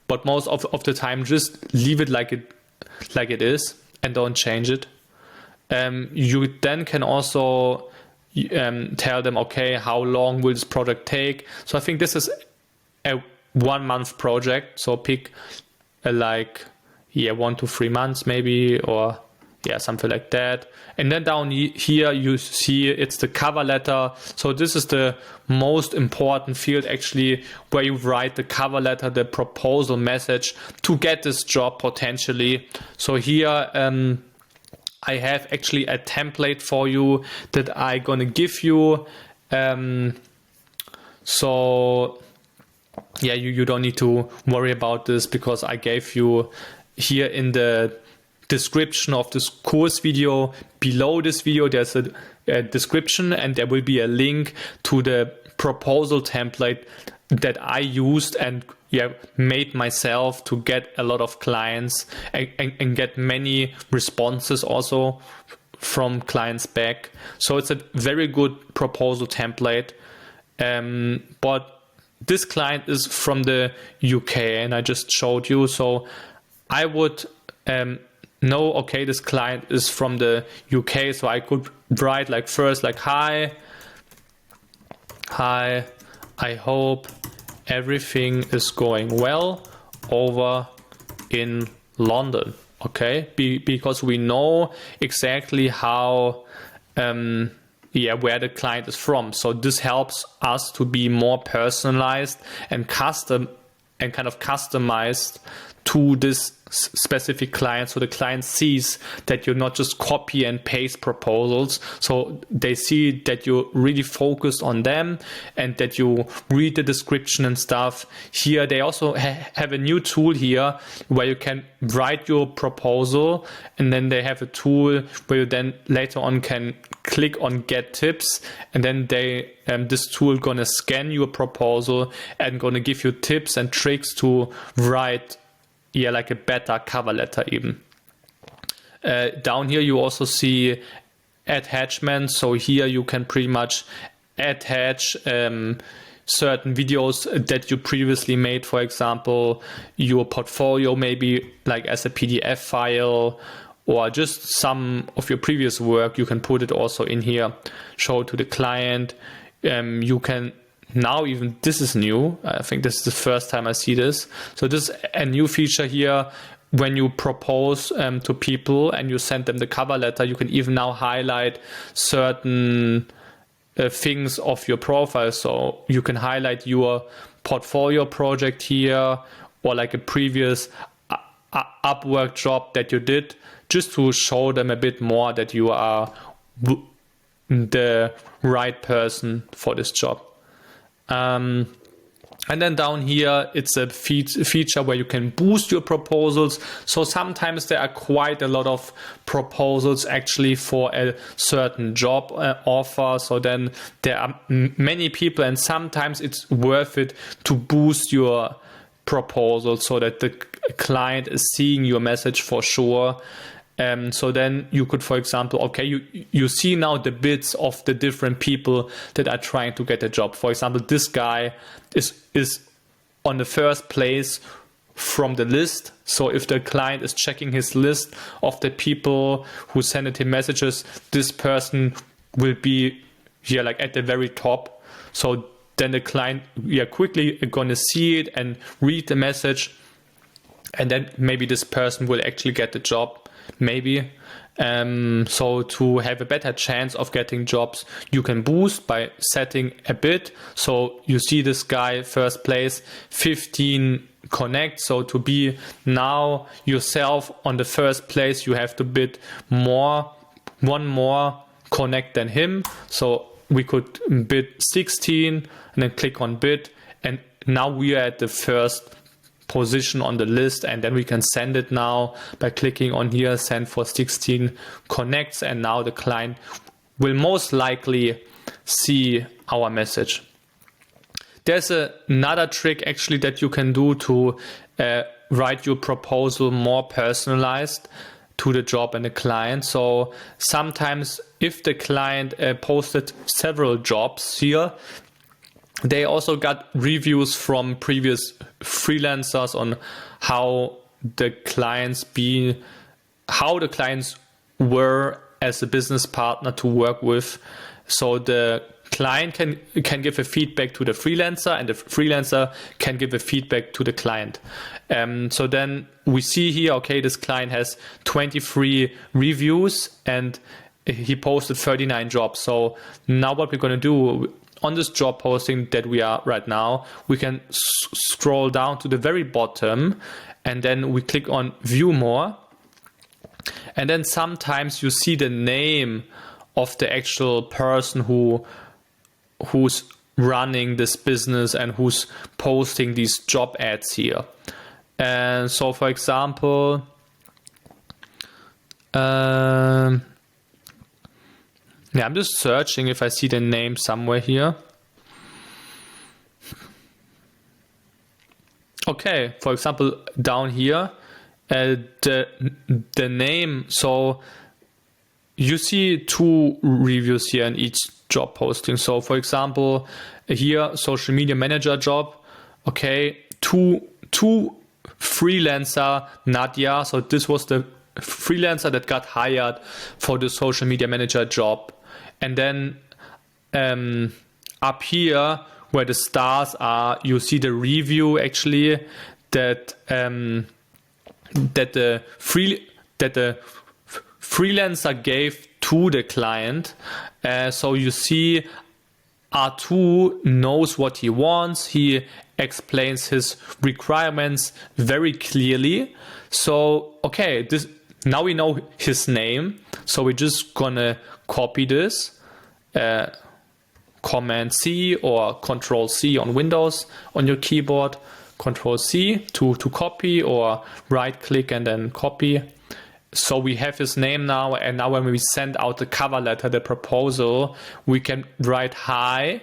But most of the time, just leave it like it is and don't change it. You then can also tell them, okay, how long will this project take? So I think this is a 1 month project. So pick 1 to 3 months maybe, or Yeah, something like that. And then down here you see it's the cover letter. So this is the most important field actually, where you write the cover letter, the proposal message to get this job potentially. So here I have actually a template for you that I'm gonna give you. So yeah, you don't need to worry about this, because I gave you here in the description of this course video, below this video there's a description, and there will be a link to the proposal template that I used and made myself to get a lot of clients and get many responses also from clients back. So it's a very good proposal template. But this client is from the UK, and I just showed you. So I would know, okay, this client is from the UK. So I could write like first, like, hi, I hope everything is going well over in London. Okay, because we know exactly how where the client is from. So this helps us to be more personalized and kind of customized to this specific client, so the client sees that you're not just copy and paste proposals. So they see that you're really focused on them and that you read the description and stuff. Here they also have a new tool here where you can write your proposal, and then they have a tool where you then later on can click on get tips, and then they this tool gonna scan your proposal and gonna give you tips and tricks to write like a better cover letter even. Down here you also see attachments. So here you can pretty much attach certain videos that you previously made, for example your portfolio, maybe like as a PDF file, or just some of your previous work. You can put it also in here, show to the client. You can now, even this is new, I think this is the first time I see this. So this is a new feature here. When you propose to people and you send them the cover letter, you can even now highlight certain things of your profile. So you can highlight your portfolio project here, or like a previous Upwork job that you did, just to show them a bit more that you are the right person for this job. And then down here, it's a feature where you can boost your proposals. So sometimes there are quite a lot of proposals actually for a certain job offer. So then there are many people, and sometimes it's worth it to boost your proposal so that the client is seeing your message for sure. So then you could, for example, okay, you see now the bids of the different people that are trying to get a job. For example, this guy is on the first place from the list. So if the client is checking his list of the people who sent him messages, this person will be here like at the very top. So then the client quickly gonna see it and read the message, and then maybe this person will actually get the job. Maybe. So to have a better chance of getting jobs, you can boost by setting a bid. So you see this guy first place, 15 connect. So to be now yourself on the first place, you have to bid one more connect than him. So we could bid 16 and then click on bid, and now we are at the first position on the list, and then we can send it now by clicking on here, send for 16 connects, and now the client will most likely see our message. There's another trick actually that you can do to write your proposal more personalized to the job and the client. So sometimes if the client posted several jobs here, they also got reviews from previous freelancers on how the clients were as a business partner to work with. So the client can give a feedback to the freelancer, and the freelancer can give a feedback to the client. So then we see here, okay, this client has 23 reviews and he posted 39 jobs. So now what we're going to do on this job posting that we are right now, we can scroll down to the very bottom, and then we click on view more. And then sometimes you see the name of the actual person who's running this business and who's posting these job ads here. And so, for example, I'm just searching if I see the name somewhere here. Okay, for example, down here, the name. So you see 2 reviews here in each job posting. So for example, here, social media manager job. Okay, two freelancer Nadia. So this was the freelancer that got hired for the social media manager job. And then up here where the stars are, you see the review actually that the freelancer gave to the client. So you see R2 knows what he wants. He explains his requirements very clearly. So, okay, now we know his name. So we're just gonna copy this, Command C or Control C on Windows on your keyboard, Control C to copy, or right click and then copy. So we have his name now, and now when we send out the cover letter, the proposal, we can write hi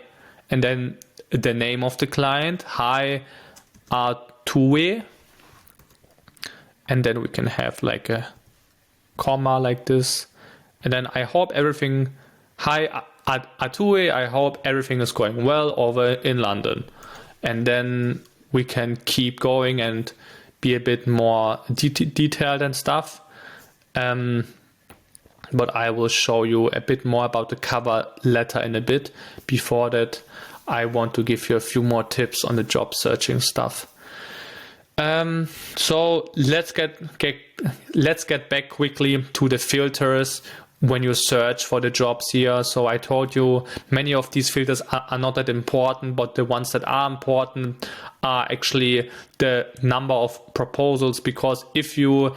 and then the name of the client, hi Artue, and then we can have like a comma like this, and then I hope everything, hi Artue, I hope everything is going well over in London. And then we can keep going and be a bit more detailed and stuff. But I will show you a bit more about the cover letter in a bit. Before that, I want to give you a few more tips on the job searching stuff. So let's get back quickly to the filters when you search for the jobs here. So I told you many of these filters are not that important, but the ones that are important are actually the number of proposals, because if you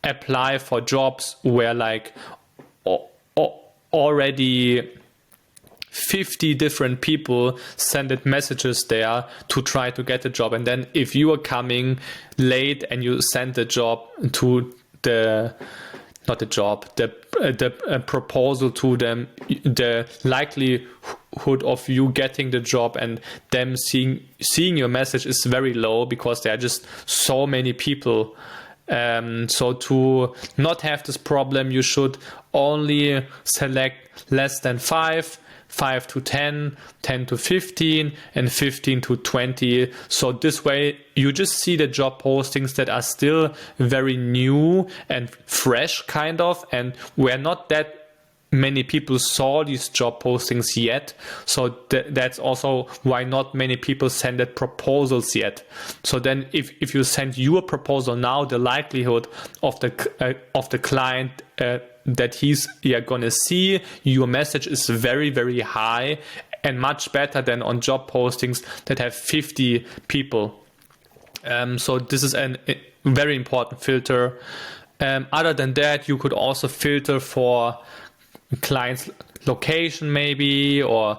apply for jobs where like already 50 different people sent messages there to try to get a job, and then if you are coming late and you send the job to the proposal to them, the likelihood of you getting the job and them seeing your message is very low, because there are just so many people. So to not have this problem, you should only select less than 5 to 10, 10 to 15, and 15 to 20. So this way you just see the job postings that are still very new and fresh kind of, and where not that many people saw these job postings yet. So that's also why not many people send proposals yet. So then if you send your proposal now, the likelihood of the client that he's gonna see your message is very, very high, and much better than on job postings that have 50 people. So this is a very important filter. Other than that, you could also filter for client's location maybe, or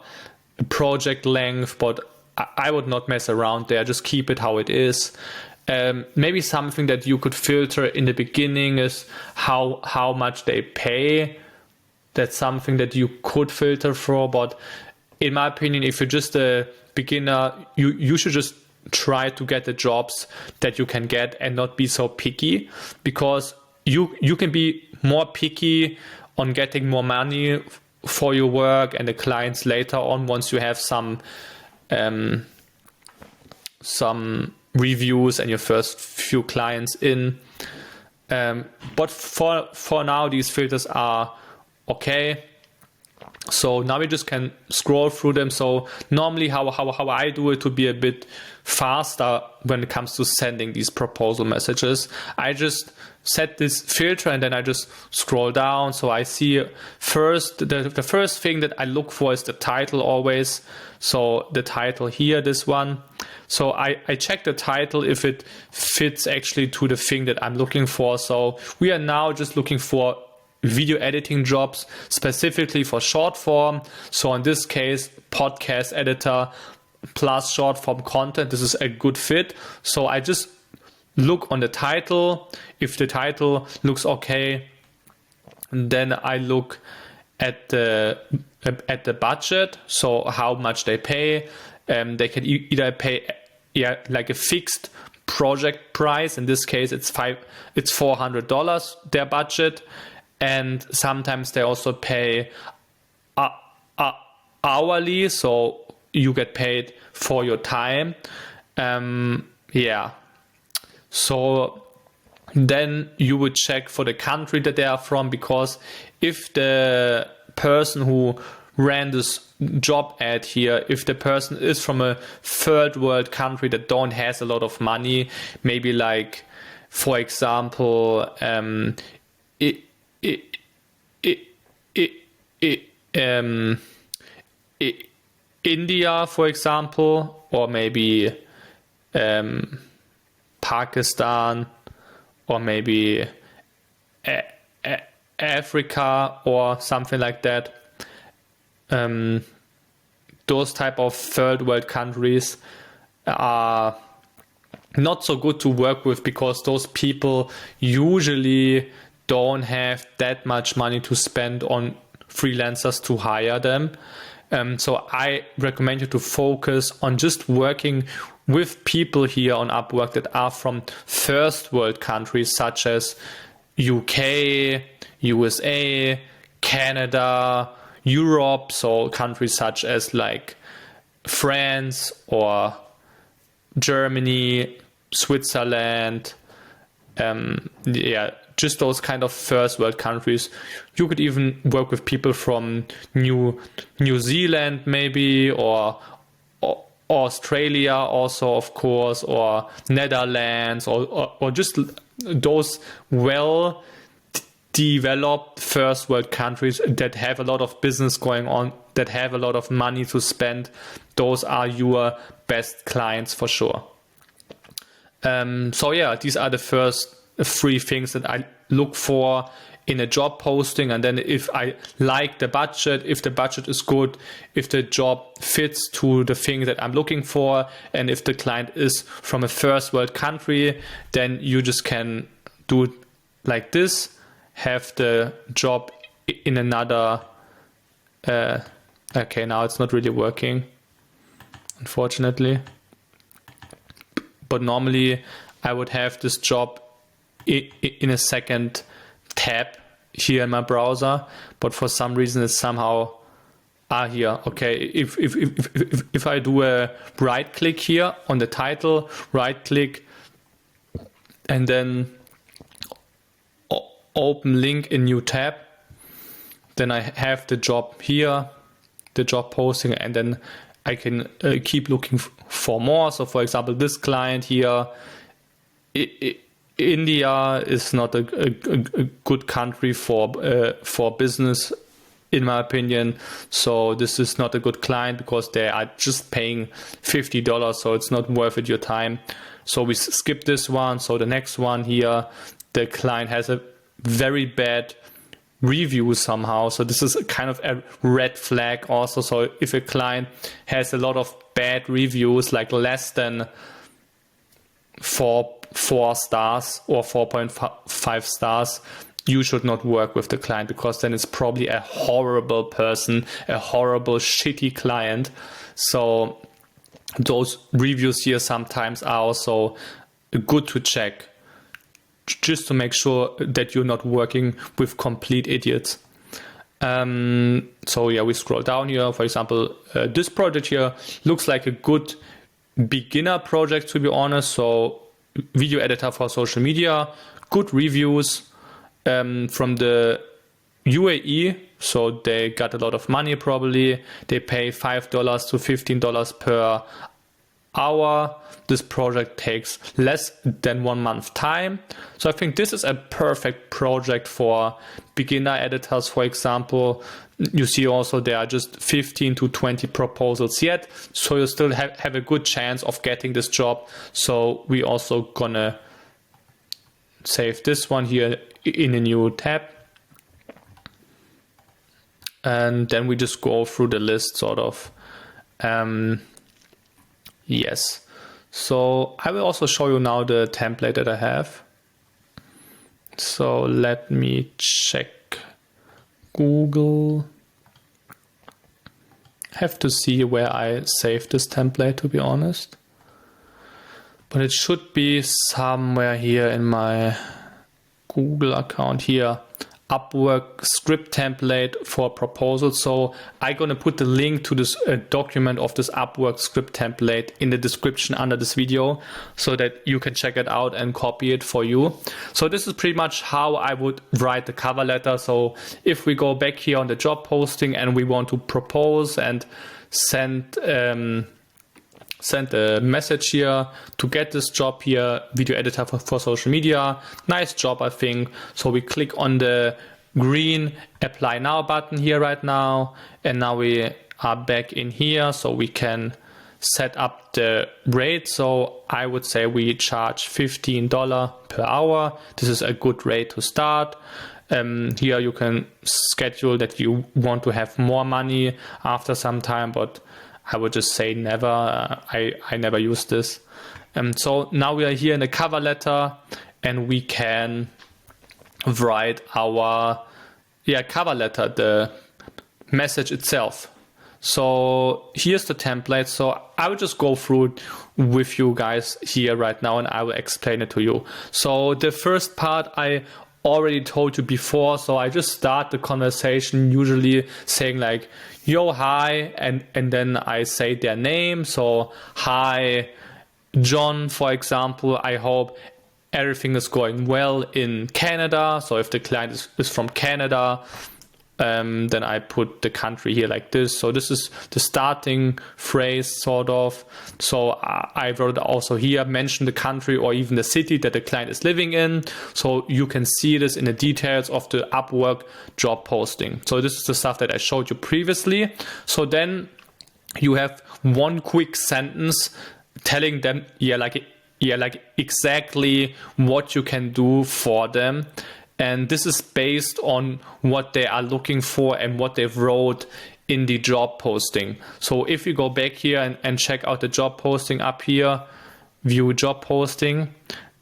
project length, but I would not mess around there. Just keep it how it is. Maybe something that you could filter in the beginning is how much they pay. That's something that you could filter for, but in my opinion, if you're just a beginner, you should just try to get the jobs that you can get and not be so picky, because you can be more picky on getting more money for your work and the clients later on, once you have some reviews and your first few clients in. But for now, these filters are okay. So now we just can scroll through them. So normally how I do it to be a bit faster when it comes to sending these proposal messages, I just set this filter and then I just scroll down. So I see first, the first thing that I look for is the title always. So the title here, this one. So I check the title if it fits actually to the thing that I'm looking for. So we are now just looking for video editing jobs specifically for short form. So in this case, podcast editor plus short form content, this is a good fit. So I just look on the title. If the title looks okay, then I look at the budget. So how much they pay. They can either pay like a fixed project price. In this case, it's $400 their budget. And sometimes they also pay hourly, so you get paid for your time. So then you would check for the country that they are from, because if the person who ran this job ad here, if the person is from a third world country that don't has a lot of money, maybe like, for example, India, for example, or maybe Pakistan, or maybe Africa or something like that. Those type of third world countries are not so good to work with, because those people usually don't have that much money to spend on freelancers to hire them. So I recommend you to focus on just working with people here on Upwork that are from first world countries such as UK, USA, Canada, Europe, so countries such as like France or Germany, Switzerland, just those kind of first world countries. You could even work with people from New Zealand maybe, or Australia also, of course, or Netherlands, or just those well developed first world countries that have a lot of business going on, that have a lot of money to spend. Those are your best clients for sure. These are the first 3 things that I look for in a job posting. And then if I like the budget, if the budget is good, if the job fits to the thing that I'm looking for, and if the client is from a first world country, then you just can do it like this, have the job in another, okay, now it's not really working, unfortunately. But normally I would have this job in a second tab here in my browser, but for some reason it's somehow here. Okay, if I do a right click here on the title, right click, and then open link in new tab, then I have the job here, the job posting, and then I can keep looking for more. So for example, this client here, India is not a good country for business, in my opinion. So this is not a good client because they are just paying $50, so it's not worth it your time. So we skip this one. So the next one here, the client has a very bad review somehow. So this is kind of a red flag also. So if a client has a lot of bad reviews, like less than 4 stars or 4.5 stars, you should not work with the client, because then it's probably a horrible person, a horrible shitty client. So those reviews here sometimes are also good to check, just to make sure that you're not working with complete idiots. We scroll down here. For example, this project here looks like a good beginner project, to be honest. So video editor for social media, good reviews from the UAE, so they got a lot of money probably. They pay $5 to $15 per hour. This project takes less than 1 month time. So I think this is a perfect project for beginner editors, for example. You see also there are just 15 to 20 proposals yet. So you still have a good chance of getting this job. So we also gonna save this one here in a new tab. And then we just go through the list sort of. Yes. So I will also show you now the template that I have. So let me check Google. Have to see where I saved this template, to be honest. But it should be somewhere here in my Google account here. Upwork script template for proposals. So I'm gonna put the link to this document of this Upwork script template in the description under this video so that you can check it out and copy it for you. So this is pretty much how I would write the cover letter. So if we go back here on the job posting and we want to propose and send a message here to get this job here, video editor for social media. Nice job, I think. So we click on the green apply now button here right now. And now we are back in here so we can set up the rate. So I would say we charge $15 per hour. This is a good rate to start. Here you can schedule that you want to have more money after some time, but I would just say never. I never use this. So now we are here in the cover letter and we can write our cover letter, the message itself. So here's the template. So I will just go through it with you guys here right now and I will explain it to you. So the first part I already told you before, so I just start the conversation usually saying like, yo, hi, and then I say their name. So hi, John, for example. I hope everything is going well in Canada. So if the client is from Canada, then I put the country here like this. So this is the starting phrase sort of. So I wrote also here, mention the country or even the city that the client is living in. So you can see this in the details of the Upwork job posting. So this is the stuff that I showed you previously. So then you have one quick sentence telling them, like exactly what you can do for them. And this is based on what they are looking for and what they've wrote in the job posting. So if you go back here and check out the job posting up here, view job posting.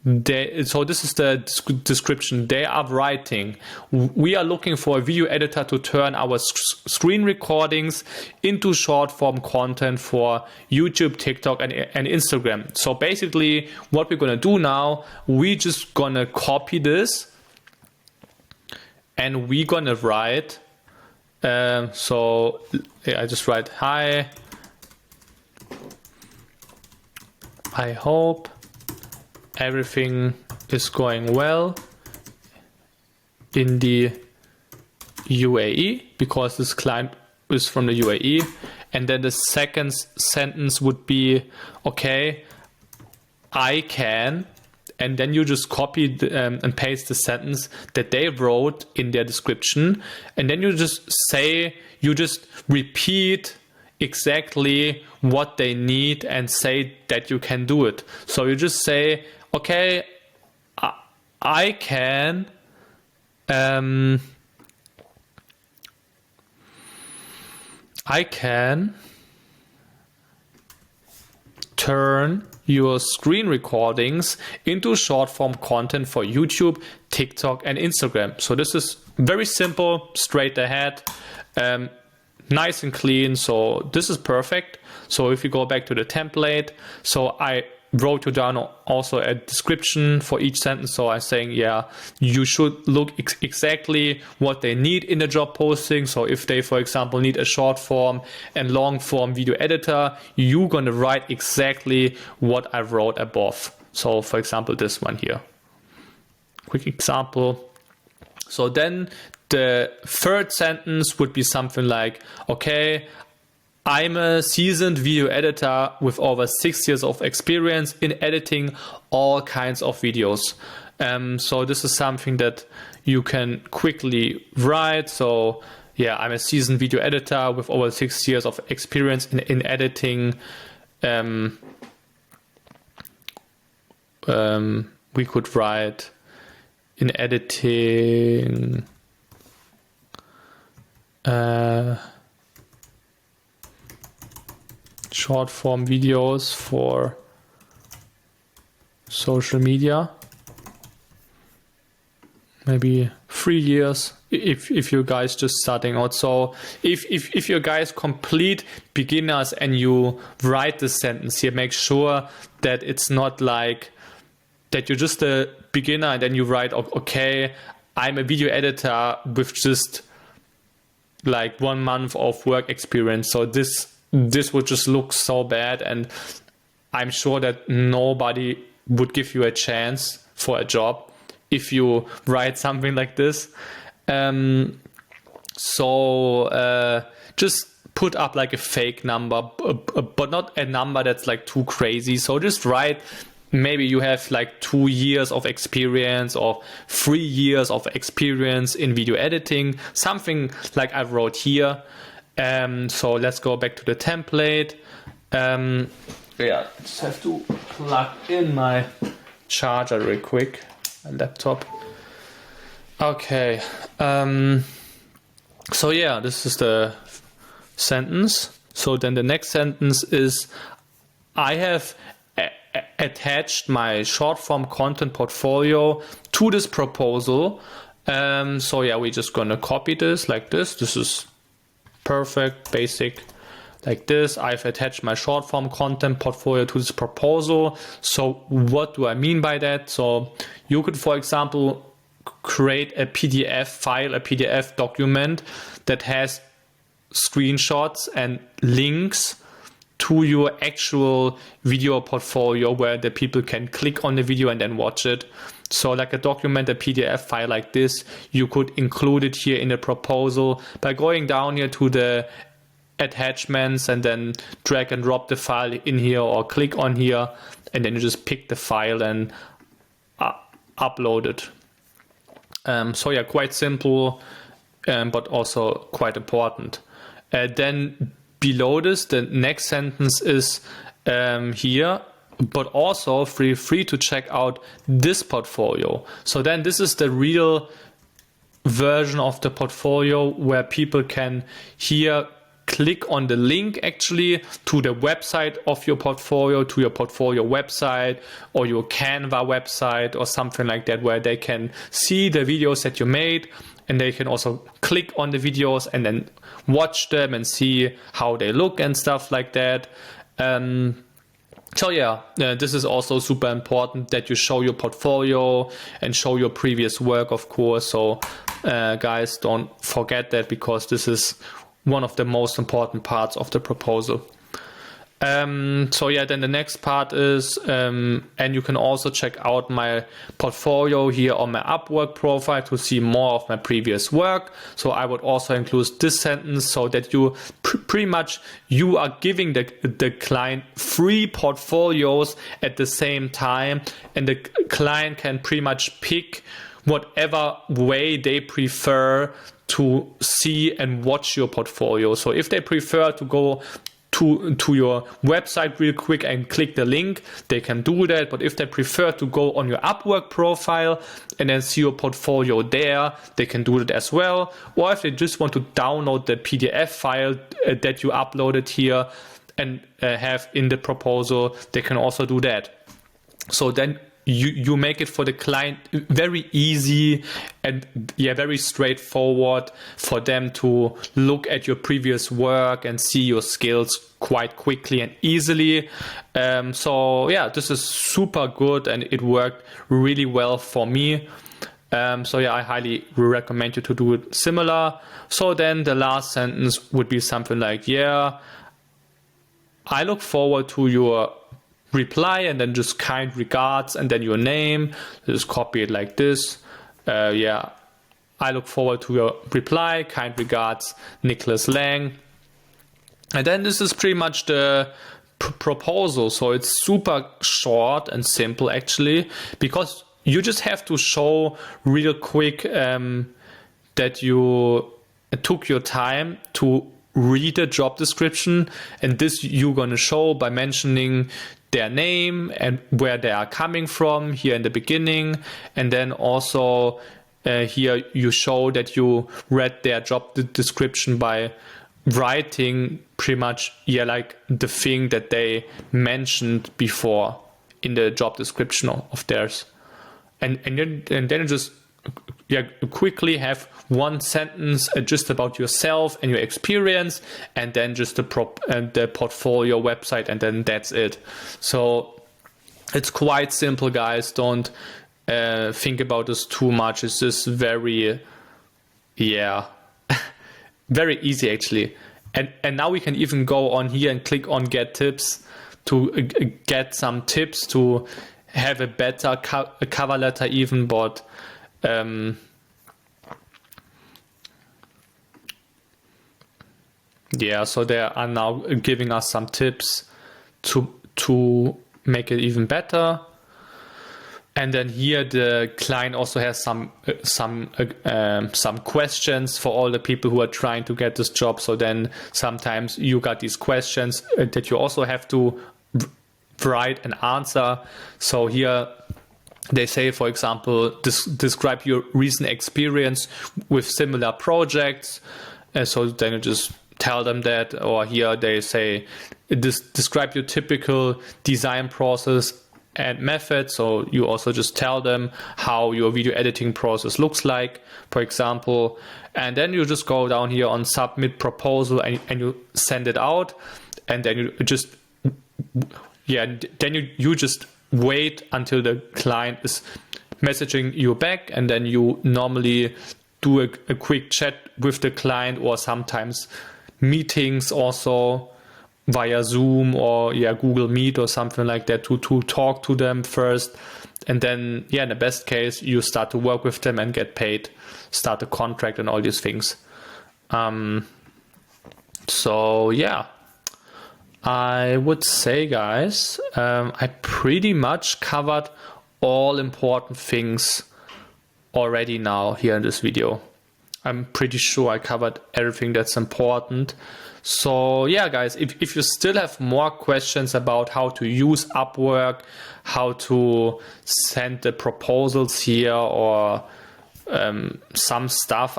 So this is the description. They are writing, we are looking for a video editor to turn our screen recordings into short form content for YouTube, TikTok, and Instagram. So basically what we're gonna do now, we just gonna copy this and we're gonna write, so I just write, hi, I hope everything is going well in the UAE, because this client is from the UAE. And then the second sentence would be, okay, I can, and then you just copy and paste the sentence that they wrote in their description. And then you just repeat exactly what they need and say that you can do it. So you just say, okay, I can turn your screen recordings into short form content for YouTube, TikTok, and Instagram. So this is very simple, straight ahead, nice and clean. So this is perfect. So if you go back to the template, so I wrote you down also a description for each sentence. So I'm saying, yeah, you should look exactly what they need in the job posting. So if they, for example, need a short form and long form video editor, you're going to write exactly what I wrote above. So for example, this one here, quick example. So then the third sentence would be something like, okay, I'm a seasoned video editor with over 6 years of experience in editing all kinds of videos. So this is something that you can quickly write. So yeah, I'm a seasoned video editor with over 6 years of experience in editing. We could write in editing short form videos for social media. Maybe 3 years if you guys just starting out. So if you guys complete beginners and you write the sentence here, make sure that it's not like that you're just a beginner and then you write, okay, I'm a video editor with just like 1 month of work experience. So this would just look so bad, and I'm sure that nobody would give you a chance for a job if you write something like this. Just put up like a fake number, but not a number that's like too crazy. So just write, maybe you have like 2 years of experience or 3 years of experience in video editing, something like I wrote here. So let's go back to the template. Yeah, just have to plug in my charger real quick, my laptop. Okay. So yeah, this is the sentence. So then the next sentence is, I have attached my short form content portfolio to this proposal. So yeah, we're just gonna copy this like this. This is perfect, basic, like this. I've attached my short form content portfolio to this proposal. So what do I mean by that? So you could, for example, create a PDF file, a PDF document that has screenshots and links to your actual video portfolio where the people can click on the video and then watch it. So like a document, a PDF file like this, you could include it here in the proposal by going down here to the attachments and then drag and drop the file in here, or click on here and then you just pick the file and upload it. So yeah, quite simple, but also quite important. Then below this, the next sentence is here, but also feel free to check out this portfolio. So then this is the real version of the portfolio where people can here click on the link actually to the website of your portfolio, to your portfolio website or your Canva website or something like that, where they can see the videos that you made, and they can also click on the videos and then watch them and see how they look and stuff like that. So yeah, this is also super important that you show your portfolio and show your previous work, of course. So guys, don't forget that, because this is one of the most important parts of the proposal. So yeah, then the next part is, and you can also check out my portfolio here on my Upwork profile to see more of my previous work. So I would also include this sentence so that you pretty much, you are giving the client free portfolios at the same time, and the client can pretty much pick whatever way they prefer to see and watch your portfolio. So if they prefer to go to your website real quick and click the link, they can do that. But if they prefer to go on your Upwork profile and then see your portfolio there, they can do it as well. Or if they just want to download the PDF file that you uploaded here and have in the proposal, they can also do that. So then you make it for the client very easy and very straightforward for them to look at your previous work and see your skills quite quickly and easily. So yeah, this is super good and it worked really well for me. So yeah, I highly recommend you to do it similar. So then the last sentence would be something like, yeah, I look forward to your reply, and then just kind regards and then your name. Just copy it like this. Yeah, I look forward to your reply. Kind regards, Nicholas Lang. And then this is pretty much the proposal. So it's super short and simple actually, because you just have to show real quick that you took your time to read the job description, and this you're gonna show by mentioning their name and where they are coming from here in the beginning, and then also here you show that you read their job description by writing pretty much like the thing that they mentioned before in the job description of theirs, and then you just quickly have one sentence just about yourself and your experience, and then just the portfolio website, and then that's it. So it's quite simple, guys. Don't think about this too much. It's just very very easy actually. And now we can even go on here and click on get tips to get some tips to have a better cover letter even, but so they are now giving us some tips to make it even better. And then here the client also has some questions for all the people who are trying to get this job. So then sometimes you got these questions that you also have to write an answer. So here they say, for example, describe your recent experience with similar projects. So then you just tell them that. Or here they say, describe your typical design process and method. So you also just tell them how your video editing process looks like, for example. And then you just go down here on submit proposal and you send it out. And then you just, then you just wait until the client is messaging you back, and then you normally do a quick chat with the client, or sometimes meetings also via Zoom or Google Meet or something like that to talk to them first. And then in the best case you start to work with them and get paid, start a contract and all these things. I would say, guys, I pretty much covered all important things already now here in this video. I'm pretty sure I covered everything that's important. So guys, if you still have more questions about how to use Upwork, how to send the proposals here, or some stuff,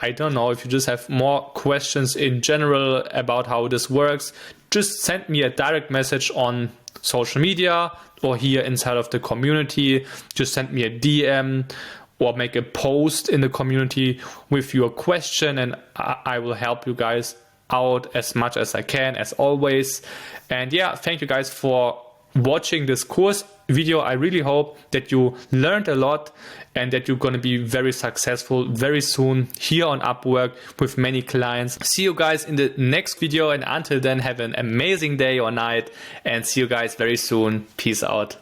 I don't know, if you just have more questions in general about how this works, just send me a direct message on social media or here inside of the community. Just send me a DM or make a post in the community with your question, and I will help you guys out as much as I can, as always. And thank you guys for watching this course video. I really hope that you learned a lot and that you're going to be very successful very soon here on Upwork with many clients. See you guys in the next video, and until then, have an amazing day or night, and see you guys very soon. Peace out.